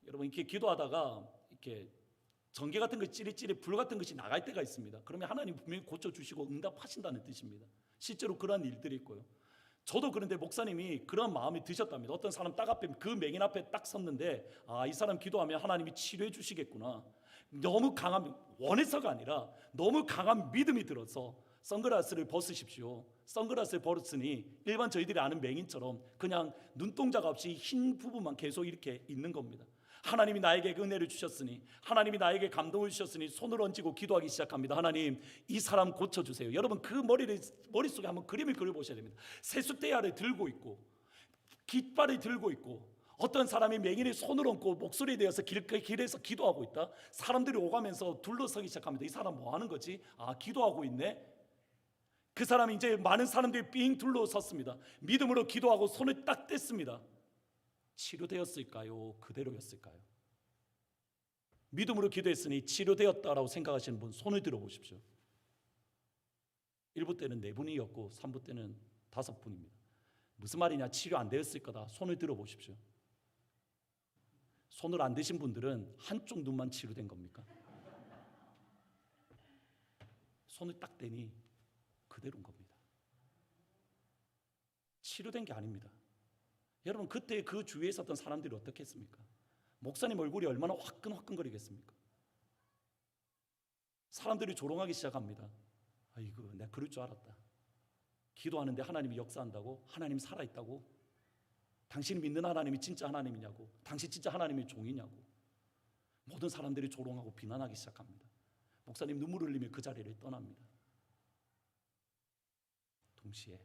여러분 이렇게 기도하다가 이렇게 전개 같은 것 찌릿찌릿 불 같은 것이 나갈 때가 있습니다. 그러면 하나님 분명히 고쳐주시고 응답하신다는 뜻입니다. 실제로 그런 일들이 있고요. 저도 그런데 목사님이 그런 마음이 드셨답니다. 어떤 사람 딱 앞에 그 맹인 앞에 딱 섰는데 이 사람 기도하면 하나님이 치료해 주시겠구나. 너무 강한 원해서가 아니라 너무 강한 믿음이 들어서 선글라스를 벗으십시오. 선글라스를 벗으니 일반 저희들이 아는 맹인처럼 그냥 눈동자가 없이 흰 부분만 계속 이렇게 있는 겁니다. 하나님이 나에게 은혜를 주셨으니, 하나님이 나에게 감동을 주셨으니 손을 얹고 기도하기 시작합니다. 하나님, 이 사람 고쳐주세요. 여러분 그 머릿속에 한번 그림을 그려보셔야 됩니다. 세숫대야를 들고 있고 깃발을 들고 있고 어떤 사람이 맹인의 손을 얹고 목소리에 대해서 길에서 기도하고 있다. 사람들이 오가면서 둘러서기 시작합니다. 이 사람 뭐 하는 거지? 기도하고 있네. 그 사람이 이제 많은 사람들이 삥 둘러섰습니다. 믿음으로 기도하고 손을 딱 뗐습니다. 치료되었을까요? 그대로였을까요? 믿음으로 기도했으니 치료되었다라고 생각하시는 분 손을 들어보십시오. 1부 때는 4분이었고 3부 때는 5분입니다. 무슨 말이냐? 치료 안 되었을 거다. 손을 들어보십시오. 손을 안 대신 분들은 한쪽 눈만 치료된 겁니까? 손을 딱 대니 그대로인 겁니다. 치료된 게 아닙니다. 여러분 그때 그 주위에 있었던 사람들이 어떻게 했습니까? 목사님 얼굴이 얼마나 화끈화끈거리겠습니까? 사람들이 조롱하기 시작합니다. 아이고 내가 그럴 줄 알았다. 기도하는데 하나님이 역사한다고? 하나님 살아있다고? 당신이 믿는 하나님이 진짜 하나님이냐고? 당신 진짜 하나님의 종이냐고? 모든 사람들이 조롱하고 비난하기 시작합니다. 목사님 눈물을 흘리며 그 자리를 떠납니다. 동시에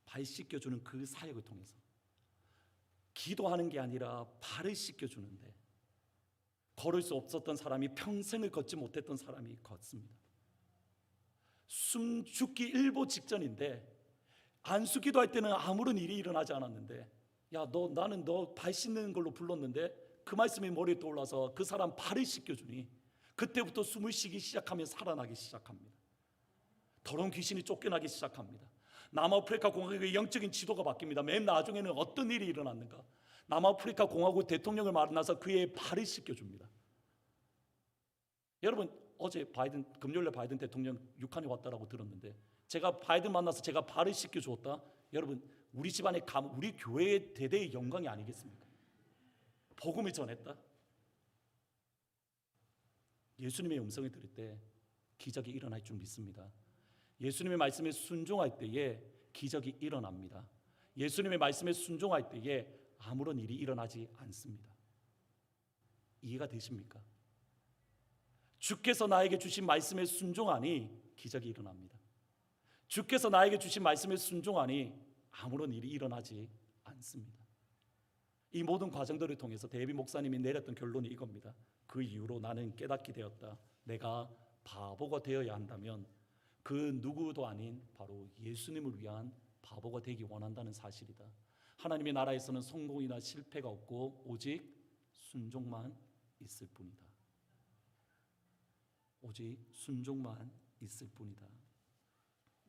발 씻겨주는 그 사역을 통해서 기도하는 게 아니라 발을 씻겨주는데 걸을 수 없었던 사람이 평생을 걷지 못했던 사람이 걷습니다. 숨 죽기 일보 직전인데 안수 기도할 때는 아무런 일이 일어나지 않았는데 나는 너 발 씻는 걸로 불렀는데 그 말씀이 머리에 떠올라서 그 사람 발을 씻겨주니 그때부터 숨을 쉬기 시작하며 살아나기 시작합니다. 더러운 귀신이 쫓겨나기 시작합니다. 남아프리카 공화국의 영적인 지도가 바뀝니다. 맨 나중에는 어떤 일이 일어났는가? 남아프리카 공화국 대통령을 만나서 그의 발을 씻겨줍니다. 여러분 어제 금요일에 바이든 대통령 육한에 왔다라고 들었는데 제가 바이든 만나서 제가 발을 씻겨주었다. 여러분 우리 집안의 우리 교회의 대대의 영광이 아니겠습니까? 복음을 전했다. 예수님의 음성을 들을 때 기적이 일어날 줄 믿습니다. 예수님의 말씀에 순종할 때에 기적이 일어납니다. 예수님의 말씀에 순종할 때에 아무런 일이 일어나지 않습니다. 이해가 되십니까? 주께서 나에게 주신 말씀에 순종하니 기적이 일어납니다. 주께서 나에게 주신 말씀에 순종하니 아무런 일이 일어나지 않습니다. 이 모든 과정들을 통해서 데이비 목사님이 내렸던 결론이 이겁니다. 그 이후로 나는 깨닫게 되었다. 내가 바보가 되어야 한다면 그 누구도 아닌 바로 예수님을 위한 바보가 되기 원한다는 사실이다. 하나님의 나라에서는 성공이나 실패가 없고 오직 순종만 있을 뿐이다. 오직 순종만 있을 뿐이다.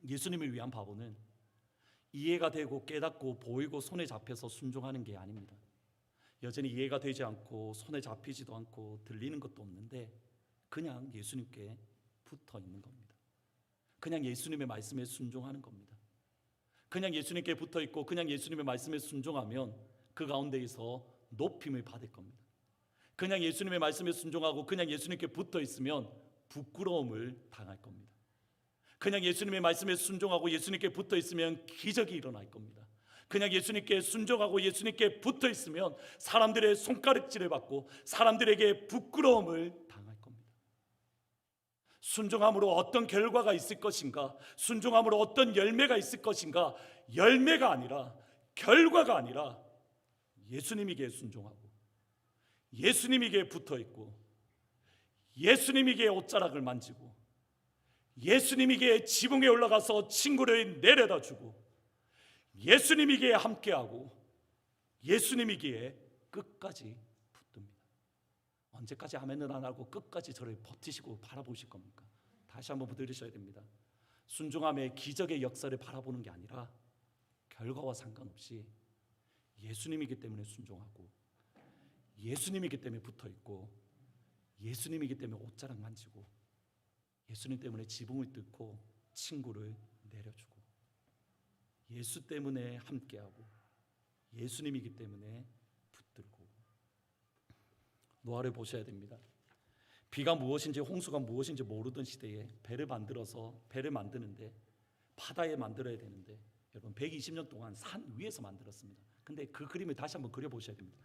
예수님을 위한 바보는 이해가 되고 깨닫고 보이고 손에 잡혀서 순종하는 게 아닙니다. 여전히 이해가 되지 않고 손에 잡히지도 않고 들리는 것도 없는데 그냥 예수님께 붙어 있는 겁니다. 그냥 예수님의 말씀에 순종하는 겁니다. 그냥 예수님께 붙어 있고 그냥 예수님의 말씀에 순종하면 그 가운데에서 높임을 받을 겁니다. 그냥 예수님의 말씀에 순종하고 그냥 예수님께 붙어 있으면 부끄러움을 당할 겁니다. 그냥 예수님의 말씀에 순종하고 예수님께 붙어 있으면 기적이 일어날 겁니다. 그냥 예수님께 순종하고 예수님께 붙어 있으면 사람들의 손가락질을 받고 사람들에게 부끄러움을 당할 겁니다. 순종함으로 어떤 결과가 있을 것인가? 순종함으로 어떤 열매가 있을 것인가? 열매가 아니라 결과가 아니라 예수님에게 순종하고 예수님에게 붙어 있고 예수님에게 옷자락을 만지고 예수님에게 지붕에 올라가서 친구를 내려다 주고 예수님에게 함께하고 예수님에게 끝까지 붙듭니다. 언제까지 아멘을 안 하고 끝까지 저를 버티시고 바라보실 겁니까? 다시 한번 들으셔야 됩니다. 순종함의 기적의 역사를 바라보는 게 아니라 결과와 상관없이 예수님이기 때문에 순종하고 예수님이기 때문에 붙어 있고, 예수님이기 때문에 옷자락 만지고, 예수님 때문에 지붕을 뜯고 친구를 내려주고, 예수 때문에 함께하고, 예수님이기 때문에 붙들고. 노아를 보셔야 됩니다. 비가 무엇인지 홍수가 무엇인지 모르던 시대에 배를 만드는데, 바다에 만들어야 되는데, 여러분 120년 동안 산 위에서 만들었습니다. 근데 그 그림을 다시 한번 그려보셔야 됩니다.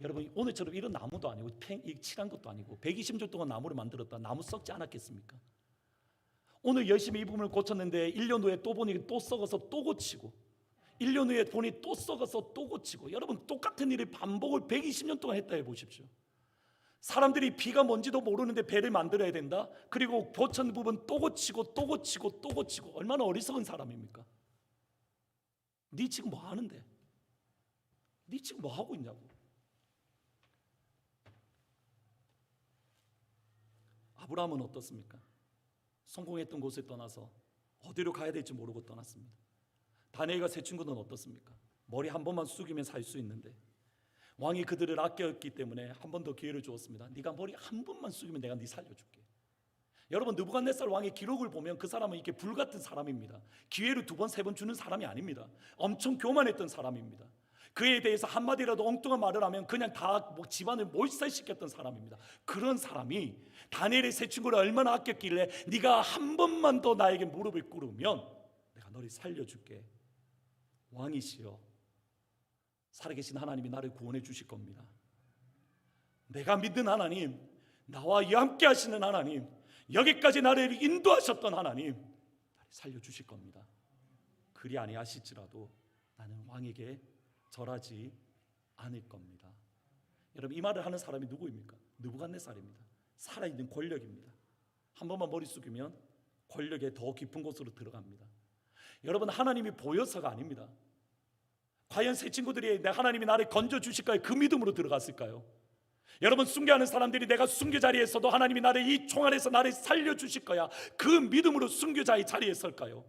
여러분 오늘처럼 이런 나무도 아니고 칠한 것도 아니고 120년 동안 나무를 만들었다. 나무 썩지 않았겠습니까? 오늘 열심히 이 부분을 고쳤는데 1년 후에 또 보니 또 썩어서 또 고치고, 1년 후에 보니 또 썩어서 또 고치고. 여러분 똑같은 일을 반복을 120년 동안 했다 해보십시오. 사람들이 비가 뭔지도 모르는데 배를 만들어야 된다. 그리고 고친 부분 또 고치고 또 고치고 또 고치고. 얼마나 어리석은 사람입니까? 네 지금 뭐 하는데? 네 지금 뭐 하고 있냐고. 아브라함은 어떻습니까? 성공했던 곳을 떠나서 어디로 가야 될지 모르고 떠났습니다. 다니엘과 세 친구는 어떻습니까? 머리 한 번만 숙이면 살 수 있는데 왕이 그들을 아꼈기 때문에 한 번 더 기회를 주었습니다. 네가 머리 한 번만 숙이면 내가 네 살려줄게. 여러분 느부갓네살 왕의 기록을 보면 그 사람은 이렇게 불같은 사람입니다. 기회를 2번, 3번 주는 사람이 아닙니다. 엄청 교만했던 사람입니다. 그에 대해서 한마디라도 엉뚱한 말을 하면 그냥 다 집안을 몰살시켰던 사람입니다. 그런 사람이 다니엘의 세 친구를 얼마나 아꼈길래 네가 한 번만 더 나에게 무릎을 꿇으면 내가 너를 살려줄게. 왕이시여, 살아계신 하나님이 나를 구원해 주실 겁니다. 내가 믿는 하나님, 나와 함께 하시는 하나님, 여기까지 나를 인도하셨던 하나님, 나를 살려주실 겁니다. 그리 아니하실지라도 나는 왕에게 절하지 않을 겁니다. 여러분 이 말을 하는 사람이 누구입니까? 느부갓네살입니다. 살아있는 권력입니다. 한 번만 머리 숙이면 권력의 더 깊은 곳으로 들어갑니다. 여러분 하나님이 보여서가 아닙니다. 과연 새 친구들이 하나님이 나를 건져주실까요? 그 믿음으로 들어갔을까요? 여러분 순교하는 사람들이 내가 순교 자리에 서도 하나님이 나를 이 총알에서 나를 살려주실 거야, 그 믿음으로 순교자의 자리에 설까요?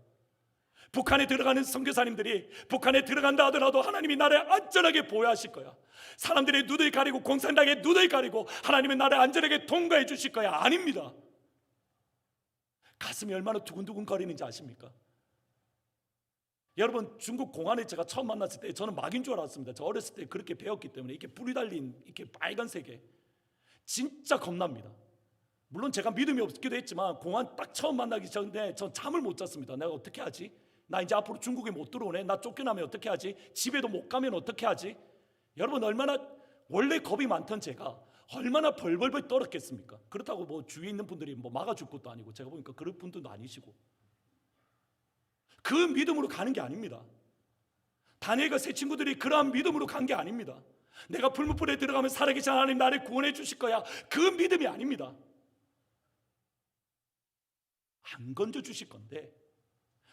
북한에 들어가는 선교사님들이 북한에 들어간다 하더라도 하나님이 나를 안전하게 보호하실 거야, 사람들의 눈을 가리고 공산당의 눈을 가리고 하나님은 나를 안전하게 통과해 주실 거야. 아닙니다. 가슴이 얼마나 두근두근 거리는지 아십니까? 여러분 중국 공안에 제가 처음 만났을 때 저는 막인 줄 알았습니다. 저 어렸을 때 그렇게 배웠기 때문에. 이렇게 불이 달린 이렇게 빨간색에 진짜 겁납니다. 물론 제가 믿음이 없기도 했지만 공안 딱 처음 만나기 전에 전 잠을 못 잤습니다. 내가 어떻게 하지? 나 이제 앞으로 중국에 못 들어오네. 나 쫓겨나면 어떻게 하지? 집에도 못 가면 어떻게 하지? 여러분 얼마나 원래 겁이 많던 제가 얼마나 벌벌벌 떨었겠습니까? 그렇다고 뭐 주위에 있는 분들이 뭐 막아줄 것도 아니고 제가 보니까 그런 분들도 아니시고. 그 믿음으로 가는 게 아닙니다. 다니엘과 세 친구들이 그러한 믿음으로 간 게 아닙니다. 내가 풀무불에 들어가면 살아계신 하나님 나를 구원해 주실 거야, 그 믿음이 아닙니다. 안 건져 주실 건데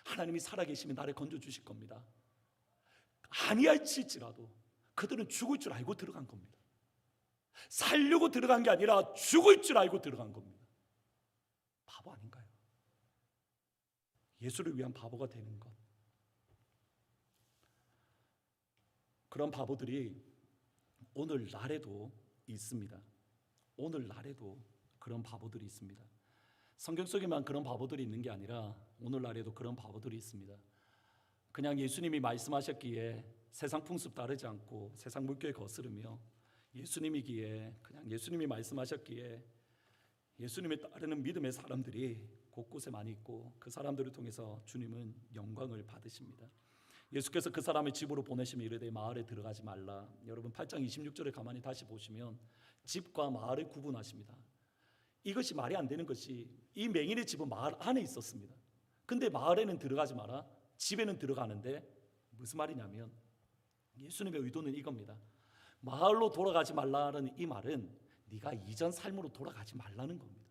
하나님이 살아계시면 나를 건져 주실 겁니다. 아니할지라도 그들은 죽을 줄 알고 들어간 겁니다. 살려고 들어간 게 아니라 죽을 줄 알고 들어간 겁니다. 바보 아닌가요? 예수를 위한 바보가 되는 것. 그런 바보들이 오늘날에도 있습니다. 오늘날에도 그런 바보들이 있습니다. 성경 속에만 그런 바보들이 있는 게 아니라 오늘날에도 그런 바보들이 있습니다. 그냥 예수님이 말씀하셨기에 세상 풍습 따르지 않고 세상 물결 거스르며 예수님이기에 그냥 예수님이 말씀하셨기에 예수님에 따르는 믿음의 사람들이 곳곳에 많이 있고 그 사람들을 통해서 주님은 영광을 받으십니다. 예수께서 그 사람을 집으로 보내시며 이르되 마을에 들어가지 말라. 여러분 8장 26절에 가만히 다시 보시면 집과 마을을 구분하십니다. 이것이 말이 안 되는 것이 이 맹인의 집은 마을 안에 있었습니다. 근데 마을에는 들어가지 마라, 집에는 들어가는데 무슨 말이냐면 예수님의 의도는 이겁니다. 마을로 돌아가지 말라는 이 말은 네가 이전 삶으로 돌아가지 말라는 겁니다.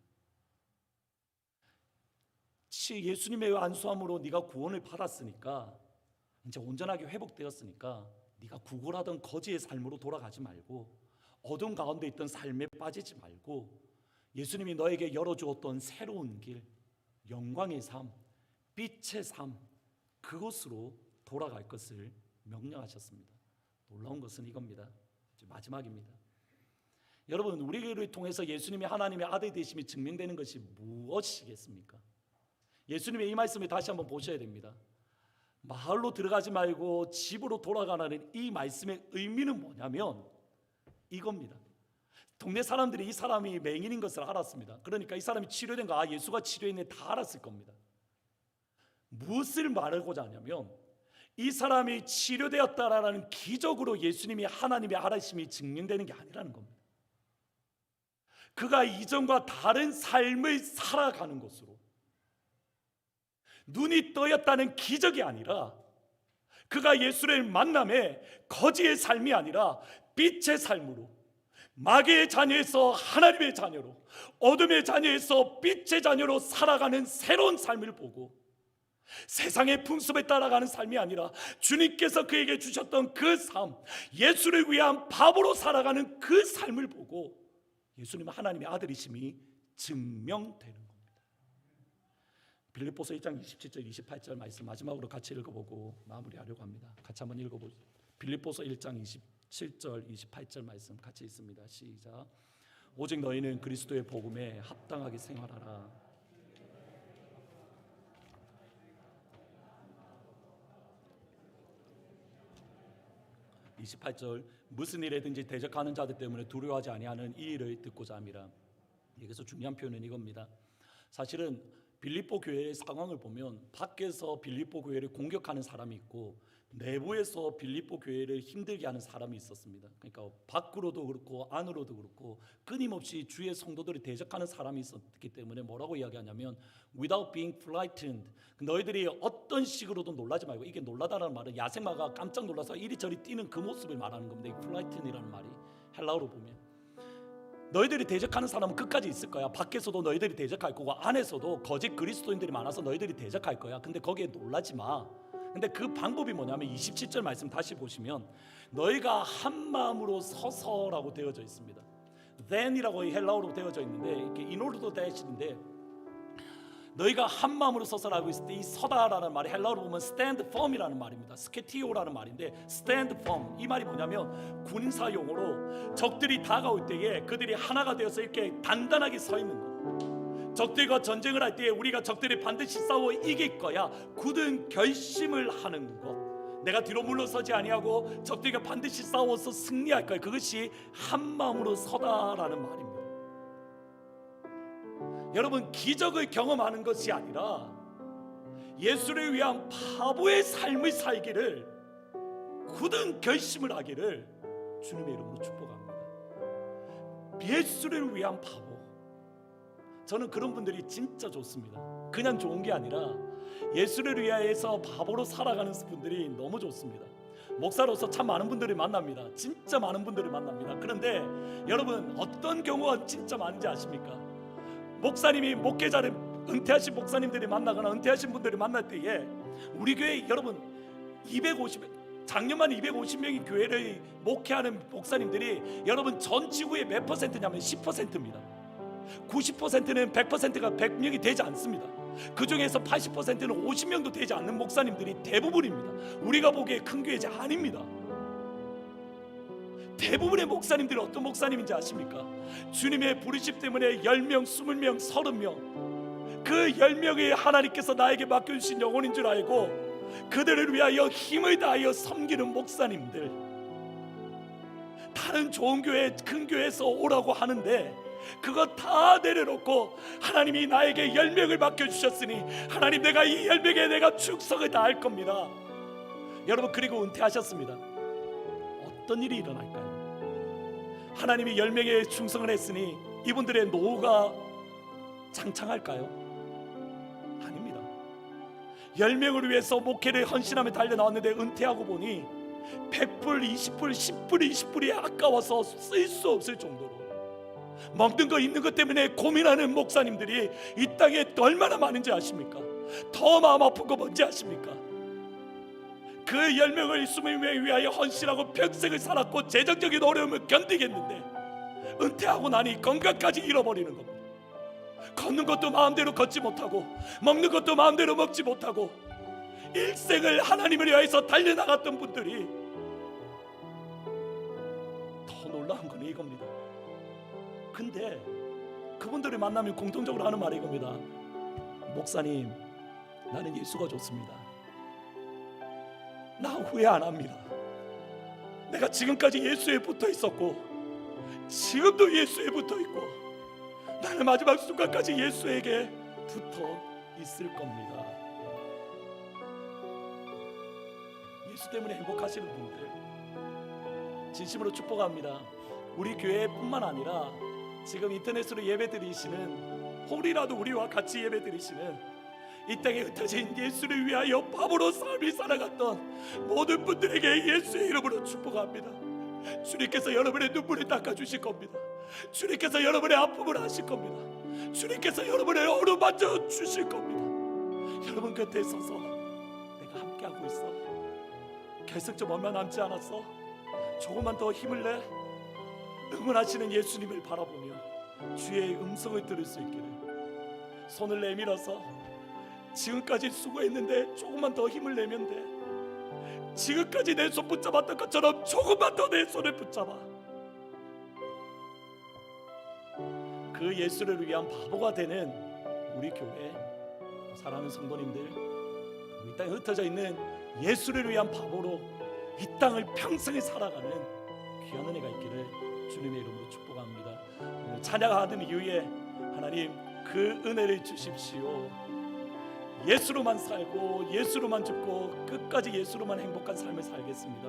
예수님의 안수함으로 네가 구원을 받았으니까 이제 온전하게 회복되었으니까 네가 구걸하던 거지의 삶으로 돌아가지 말고 어둠 가운데 있던 삶에 빠지지 말고 예수님이 너에게 열어주었던 새로운 길, 영광의 삶, 빛의 삶, 그곳으로 돌아갈 것을 명령하셨습니다. 놀라운 것은 이겁니다. 이제 마지막입니다. 여러분, 우리를 통해서 예수님이 하나님의 아들 되심이 증명되는 것이 무엇이겠습니까? 예수님의 이 말씀을 다시 한번 보셔야 됩니다. 마을로 들어가지 말고 집으로 돌아가라는 이 말씀의 의미는 뭐냐면 이겁니다. 동네 사람들이 이 사람이 맹인인 것을 알았습니다. 그러니까 이 사람이 치료된 거, 예수가 치료했네, 다 알았을 겁니다. 무엇을 말하고자 하냐면 이 사람이 치료되었다라는 기적으로 예수님이 하나님의 알아심이 증명되는 게 아니라는 겁니다. 그가 이전과 다른 삶을 살아가는 것으로, 눈이 떠였다는 기적이 아니라 그가 예수를 만남에 거지의 삶이 아니라 빛의 삶으로, 마귀의 자녀에서 하나님의 자녀로, 어둠의 자녀에서 빛의 자녀로 살아가는 새로운 삶을 보고, 세상의 풍습에 따라가는 삶이 아니라 주님께서 그에게 주셨던 그 삶, 예수를 위한 바보로 살아가는 그 삶을 보고 예수님은 하나님의 아들이심이 증명되는 겁니다. 빌립보서 1장 27절 28절 말씀 마지막으로 같이 읽어보고 마무리하려고 합니다. 같이 한번 읽어보죠. 빌립보서 1장 27절 28절 말씀 같이 읽습니다. 시작. 오직 너희는 그리스도의 복음에 합당하게 생활하라. 이 28절, 무슨 일에든지 대적하는 자들 때문에 두려워하지 아니하는 이 일을 듣고자 함이라. 여기서 중요한 표현은 이겁니다. 사실은 빌립보 교회의 상황을 보면 밖에서 빌립보 교회를 공격하는 사람이 있고 내부에서 빌립보 교회를 힘들게 하는 사람이 있었습니다. 그러니까 밖으로도 그렇고 안으로도 그렇고 끊임없이 주의 성도들이 대적하는 사람이 있었기 때문에 뭐라고 이야기하냐면 without being frightened, 너희들이 어떤 식으로도 놀라지 말고, 이게 놀라다라는 말은 야생마가 깜짝 놀라서 이리저리 뛰는 그 모습을 말하는 겁니다. 이 frighten이라는 말이 헬라어로 보면 너희들이 대적하는 사람은 끝까지 있을 거야. 밖에서도 너희들이 대적할 거고 안에서도 거짓 그리스도인들이 많아서 너희들이 대적할 거야. 근데 거기에 놀라지 마. 근데 그 방법이 뭐냐면 27절 말씀 다시 보시면 너희가 한 마음으로 서서라고 되어져 있습니다. then이라고 헬라어로 되어져 있는데 이렇게 in order to that인데 너희가 한 마음으로 서서라고 있을 때 이 서다라는 말이 헬라어로 보면 stand firm이라는 말입니다. 스케티오라는 말인데 stand firm, 이 말이 뭐냐면 군사 용어로 적들이 다가올 때에 그들이 하나가 되어서 이렇게 단단하게 서 있는 것. 적들과 전쟁을 할 때에 우리가 적들이 반드시 싸워 이길 거야, 굳은 결심을 하는 것. 내가 뒤로 물러서지 아니하고 적들과 반드시 싸워서 승리할 거야. 그것이 한 마음으로 서다라는 말입니다. 여러분, 기적을 경험하는 것이 아니라 예수를 위한 바보의 삶을 살기를, 굳은 결심을 하기를 주님의 이름으로 축복합니다. 예수를 위한 바보, 저는 그런 분들이 진짜 좋습니다. 그냥 좋은 게 아니라 예수를 위하여서 바보로 살아가는 분들이 너무 좋습니다. 목사로서 참 많은 분들을 만납니다. 진짜 많은 분들을 만납니다. 그런데 여러분, 어떤 경우가 진짜 많은지 아십니까? 목사님이 목회자를 은퇴하신 목사님들이 만나거나 은퇴하신 분들이 만날 때에 우리 교회 여러분 250, 작년만 250명이 교회를 목회하는 목사님들이 여러분 전 지구의 몇 퍼센트냐면 10%입니다. 90%는 100%가 100명이 되지 않습니다. 그 중에서 80%는 50명도 되지 않는 목사님들이 대부분입니다. 우리가 보기에 큰 교회지 아닙니다. 대부분의 목사님들이 어떤 목사님인지 아십니까? 주님의 부르심 때문에 10명, 20명, 30명, 그 10명이 하나님께서 나에게 맡겨주신 영혼인 줄 알고 그들을 위하여 힘을 다하여 섬기는 목사님들. 다른 좋은 교회, 큰 교회에서 오라고 하는데 그거 다 내려놓고 하나님이 나에게 10명을 맡겨주셨으니 하나님, 내가 이 10명에 내가 축성을 다할 겁니다. 여러분, 그리고 은퇴하셨습니다. 어떤 일이 일어날까요? 하나님이 10명의 충성을 했으니 이분들의 노후가 장창할까요? 아닙니다. 10명을 위해서 목회를 헌신하며 달려나왔는데 은퇴하고 보니 100불, 20불, 10불, 20불이 아까워서 쓸 수 없을 정도로 먹는 거 입는 것 때문에 고민하는 목사님들이 이 땅에 얼마나 많은지 아십니까? 더 마음 아픈 거 뭔지 아십니까? 그 10명을 20명을 위하여 헌신하고 평생을 살았고 재정적인 어려움을 견디겠는데 은퇴하고 나니 건강까지 잃어버리는 겁니다. 걷는 것도 마음대로 걷지 못하고 먹는 것도 마음대로 먹지 못하고 일생을 하나님을 위해서 달려나갔던 분들이, 더 놀라운 건 이겁니다. 근데 그분들을 만나면 공통적으로 하는 말이 이겁니다. 목사님, 나는 예수가 좋습니다. 나 후회 안 합니다. 내가 지금까지 예수에 붙어 있었고 지금도 예수에 붙어 있고 나는 마지막 순간까지 예수에게 붙어 있을 겁니다. 예수 때문에 행복하시는 분들 진심으로 축복합니다. 우리 교회뿐만 아니라 지금 인터넷으로 예배드리시는 혹이라도 우리와 같이 예배드리시는 이 땅에 흩어진 예수를 위하여 바보로 삶을 살아갔던 모든 분들에게 예수의 이름으로 축복합니다. 주님께서 여러분의 눈물을 닦아주실 겁니다. 주님께서 여러분의 아픔을 하실 겁니다. 주님께서 여러분의 어루만져 주실 겁니다. 여러분 곁에 서서 내가 함께하고 있어. 결석 좀 얼마 남지 않았어. 조금만 더 힘을 내. 응원하시는 예수님을 바라보며 주의 음성을 들을 수 있기를. 손을 내밀어서 지금까지 수고했는데 조금만 더 힘을 내면 돼. 지금까지 내 손 붙잡았던 것처럼 조금만 더 내 손을 붙잡아. 그 예수를 위한 바보가 되는 우리 교회 사랑하는 성도님들, 이 땅에 흩어져 있는 예수를 위한 바보로 이 땅을 평생을 살아가는 귀한 은혜가 있기를 주님의 이름으로 축복합니다. 오늘 찬양하는 이후에 하나님 그 은혜를 주십시오. 예수로만 살고 예수로만 죽고 끝까지 예수로만 행복한 삶을 살겠습니다.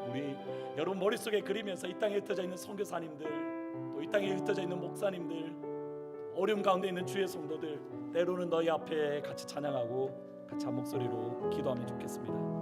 우리 여러분 머릿속에 그리면서 이 땅에 흩어져 있는 선교사님들, 또 이 땅에 흩어져 있는 목사님들, 어려움 가운데 있는 주의 성도들, 때로는 너희 앞에 같이 찬양하고 같이 한 목소리로 기도하면 좋겠습니다.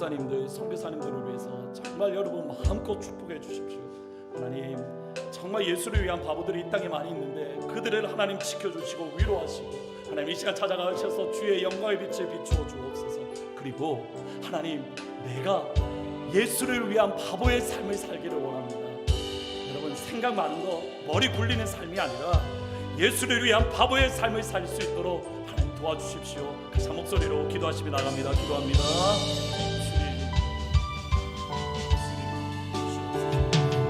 목사님들, 선교사님들을 위해서 정말 여러분 마음껏 축복해 주십시오. 하나님, 정말 예수를 위한 바보들이 이 땅에 많이 있는데 그들을 하나님 지켜주시고 위로하시고 하나님 이 시간 찾아가셔서 주의 영광의 빛을 비추어 주옵소서. 그리고 하나님, 내가 예수를 위한 바보의 삶을 살기를 원합니다. 여러분, 생각 많은 거, 머리 굴리는 삶이 아니라 예수를 위한 바보의 삶을 살 수 있도록 하나님 도와주십시오. 같이 한 목소리로 기도하시며 나갑니다. 기도합니다.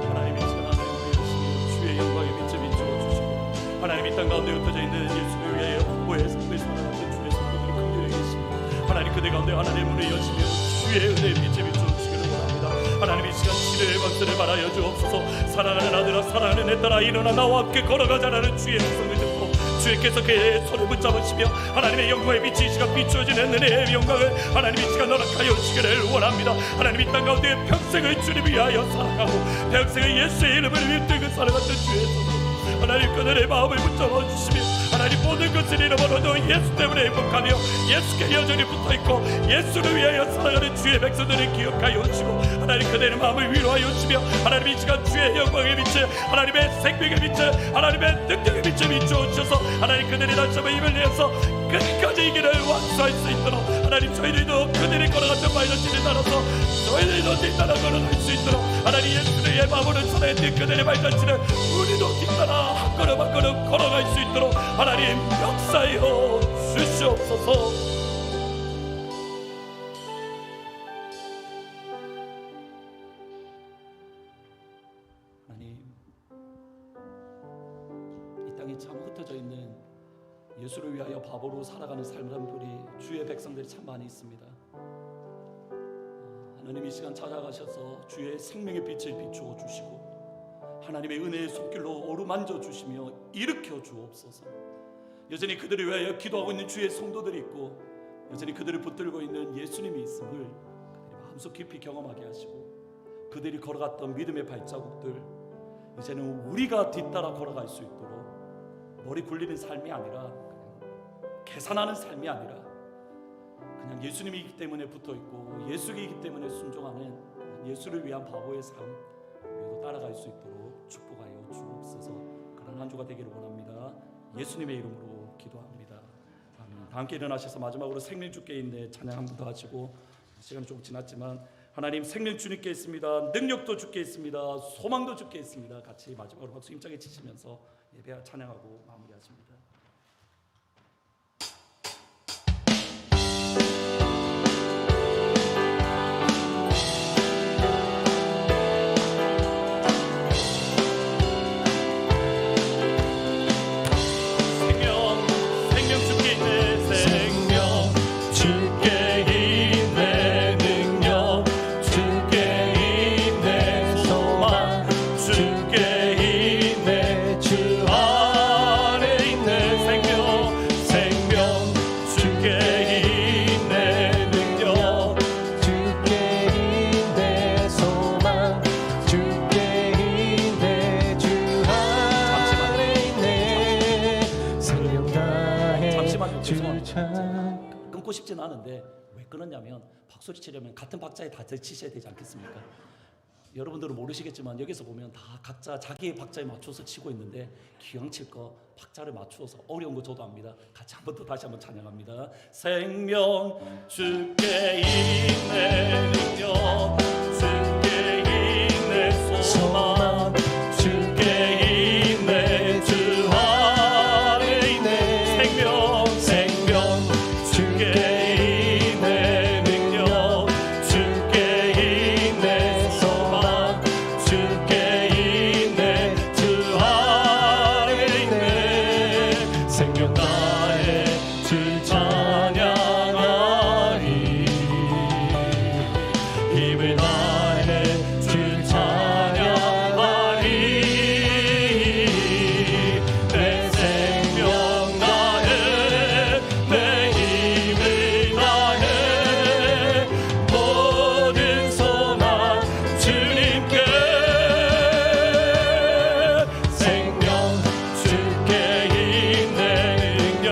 하나님, 이 시간 하나님을 주시고 주의 영광의 빛을 비추어 주시고 하나님, 이 땅 가운데 흩어져 있는 예수를 위하여 바보의 삶을 살아가는 주의 성도들이 긍휼히 계십니다. 하나님, 그들 가운데 하나님의 문을 여시며 주의 은혜의 빛을 비추어 주시기를 원합니다. 하나님, 이 시간 치료의 박수를 바라여 주옵소서. 사랑하는 아들아, 사랑하는 내 딸아, 일어나 나와 함께 걸어가자라는 주의 음성을 듣고 주께서 그의 손을 붙잡으시며 하나님의 영광의 빛이 이 시간 비추어지는 은혜의 영광을 하나님 이 시간 허락하여 주시기를 원합니다. 하나님, 이 땅 가운데 평생을 주님을 위하여 살아가고 평생을 예수의 이름을 위뜨고 살아갔던 주의 손으로 하나님, 그들의 마음을 붙잡아 주시며 하나님, 모든 것을 잃어버려도 예수 때문에 행복하며 예수께 여전히 붙어있고 예수를 위하여 살아가는 주의 백성들을 기억하여 주시고 하나님, 그들의 마음을 위로하여 주시며 하나님, 이 시간 주의 영광의 빛을 하나님의 생명의 빛을 하나님의 능력의 빛을 비추어 주셔서 하나님, 그들이 다시 한번 힘을 내어서 끝까지 이 길을 완수할 수 있도록 하나님, 저희들도 그들이 걸어갔던 발자취를 따라서 저희들도 뒤따라 걸어갈 수 있도록 하나님, 예수의 마음으로 살아있는 그들의 발자취를 우리도 뒤따라 한 걸음 한 걸음 걸어갈 수 있도록 하나님 역사하여 주시옵소서. 하나님, 이 땅에 참 흩어져 있는 예수를 위하여 바보로 살아가는 사람들이 주의 백성들이 참 많이 있습니다. 하나님, 이 시간 찾아가셔서 주의 생명의 빛을 비추어 주시고 하나님의 은혜의 손길로 어루만져 주시며 일으켜 주옵소서. 여전히 그들을 위하여 기도하고 있는 주의 성도들이 있고 여전히 그들을 붙들고 있는 예수님이 있음을 그들이 마음속 깊이 경험하게 하시고 그들이 걸어갔던 믿음의 발자국들 이제는 우리가 뒤따라 걸어갈 수 있도록 머리 굴리는 삶이 아니라 계산하는 삶이 아니라 그냥 예수님이기 때문에 붙어있고 예수이기 때문에 순종하는 예수를 위한 바보의 삶 우리도 따라갈 수 있도록 축복하여 주옵소서. 그런 한 주가 되기를 원합니다. 예수님의 이름으로 기도합니다. 아멘. 다 함께 일어나셔서 마지막으로 생명 주께 있네 찬양 한 번 더 하시고 시간이 조금 지났지만 하나님, 생명 주님께 있습니다. 능력도 주께 있습니다. 소망도 주께 있습니다. 같이 마지막으로 박수 힘차게 치시면서 예배 찬양하고 마무리하십니다. 끊고 싶지는 않은데 왜 끊었냐면 박소리 치려면 같은 박자에 다 치셔야 되지 않겠습니까? 여러분들은 모르시겠지만 여기서 보면 다 각자 자기의 박자에 맞춰서 치고 있는데 기왕 칠 거 박자를 맞추어서 어려운 거 저도 압니다. 같이 한 번 더 다시 한번 찬양합니다. 생명 주께 있네 능력 주께 있네 소망 주께 있네 주 안에 있네 생명 주께 있네 능력 주께 있네 소망 주께 있네 주 안에 있네 생명 나의 주 찬양하리 힘을 다해 주 찬양하리 내 생명 나의 내 힘을 다해 모든 소망 주님께 생명 주께 있네 능력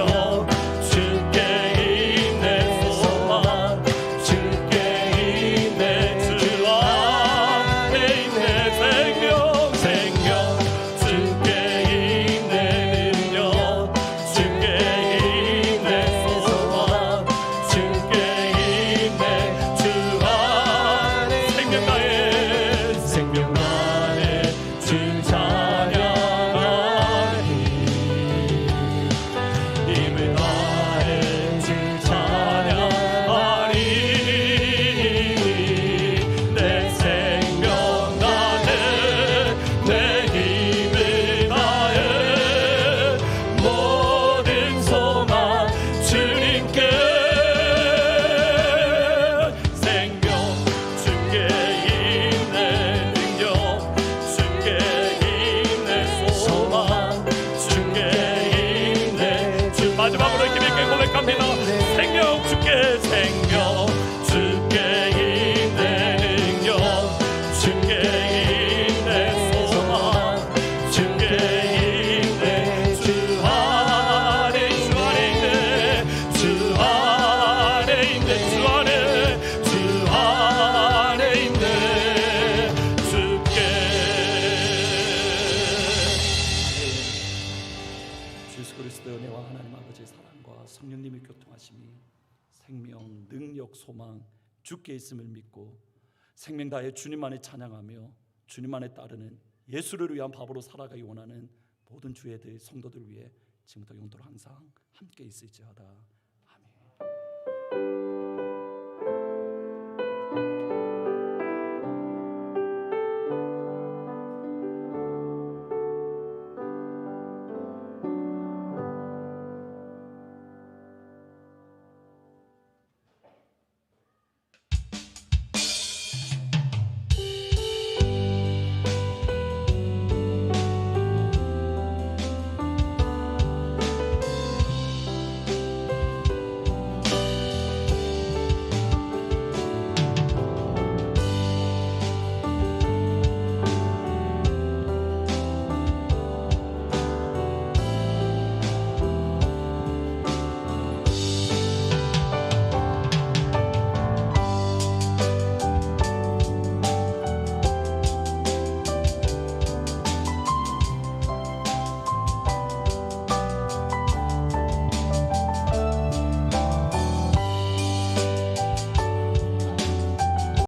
마지막으로 힘있게 고백합니다. 생명 주께 생명 주께 있는 능력 주께 있는 소망 주께 있는 주 안에 있네 주 안에 있네 주 안에 있네 주께 주 예수 그리스도의 은혜와 하나님 아버지의 사랑과 성령님의 교통하심이 생명, 능력, 소망 주께 있음을 믿고 생명 다해 주님만을 찬양하며 주님만을 따르는 예수를 위한 바보로 살아가기 원하는 모든 주의 성도들 위해 지금부터 영토로 항상 함께 있을지어다. 아멘.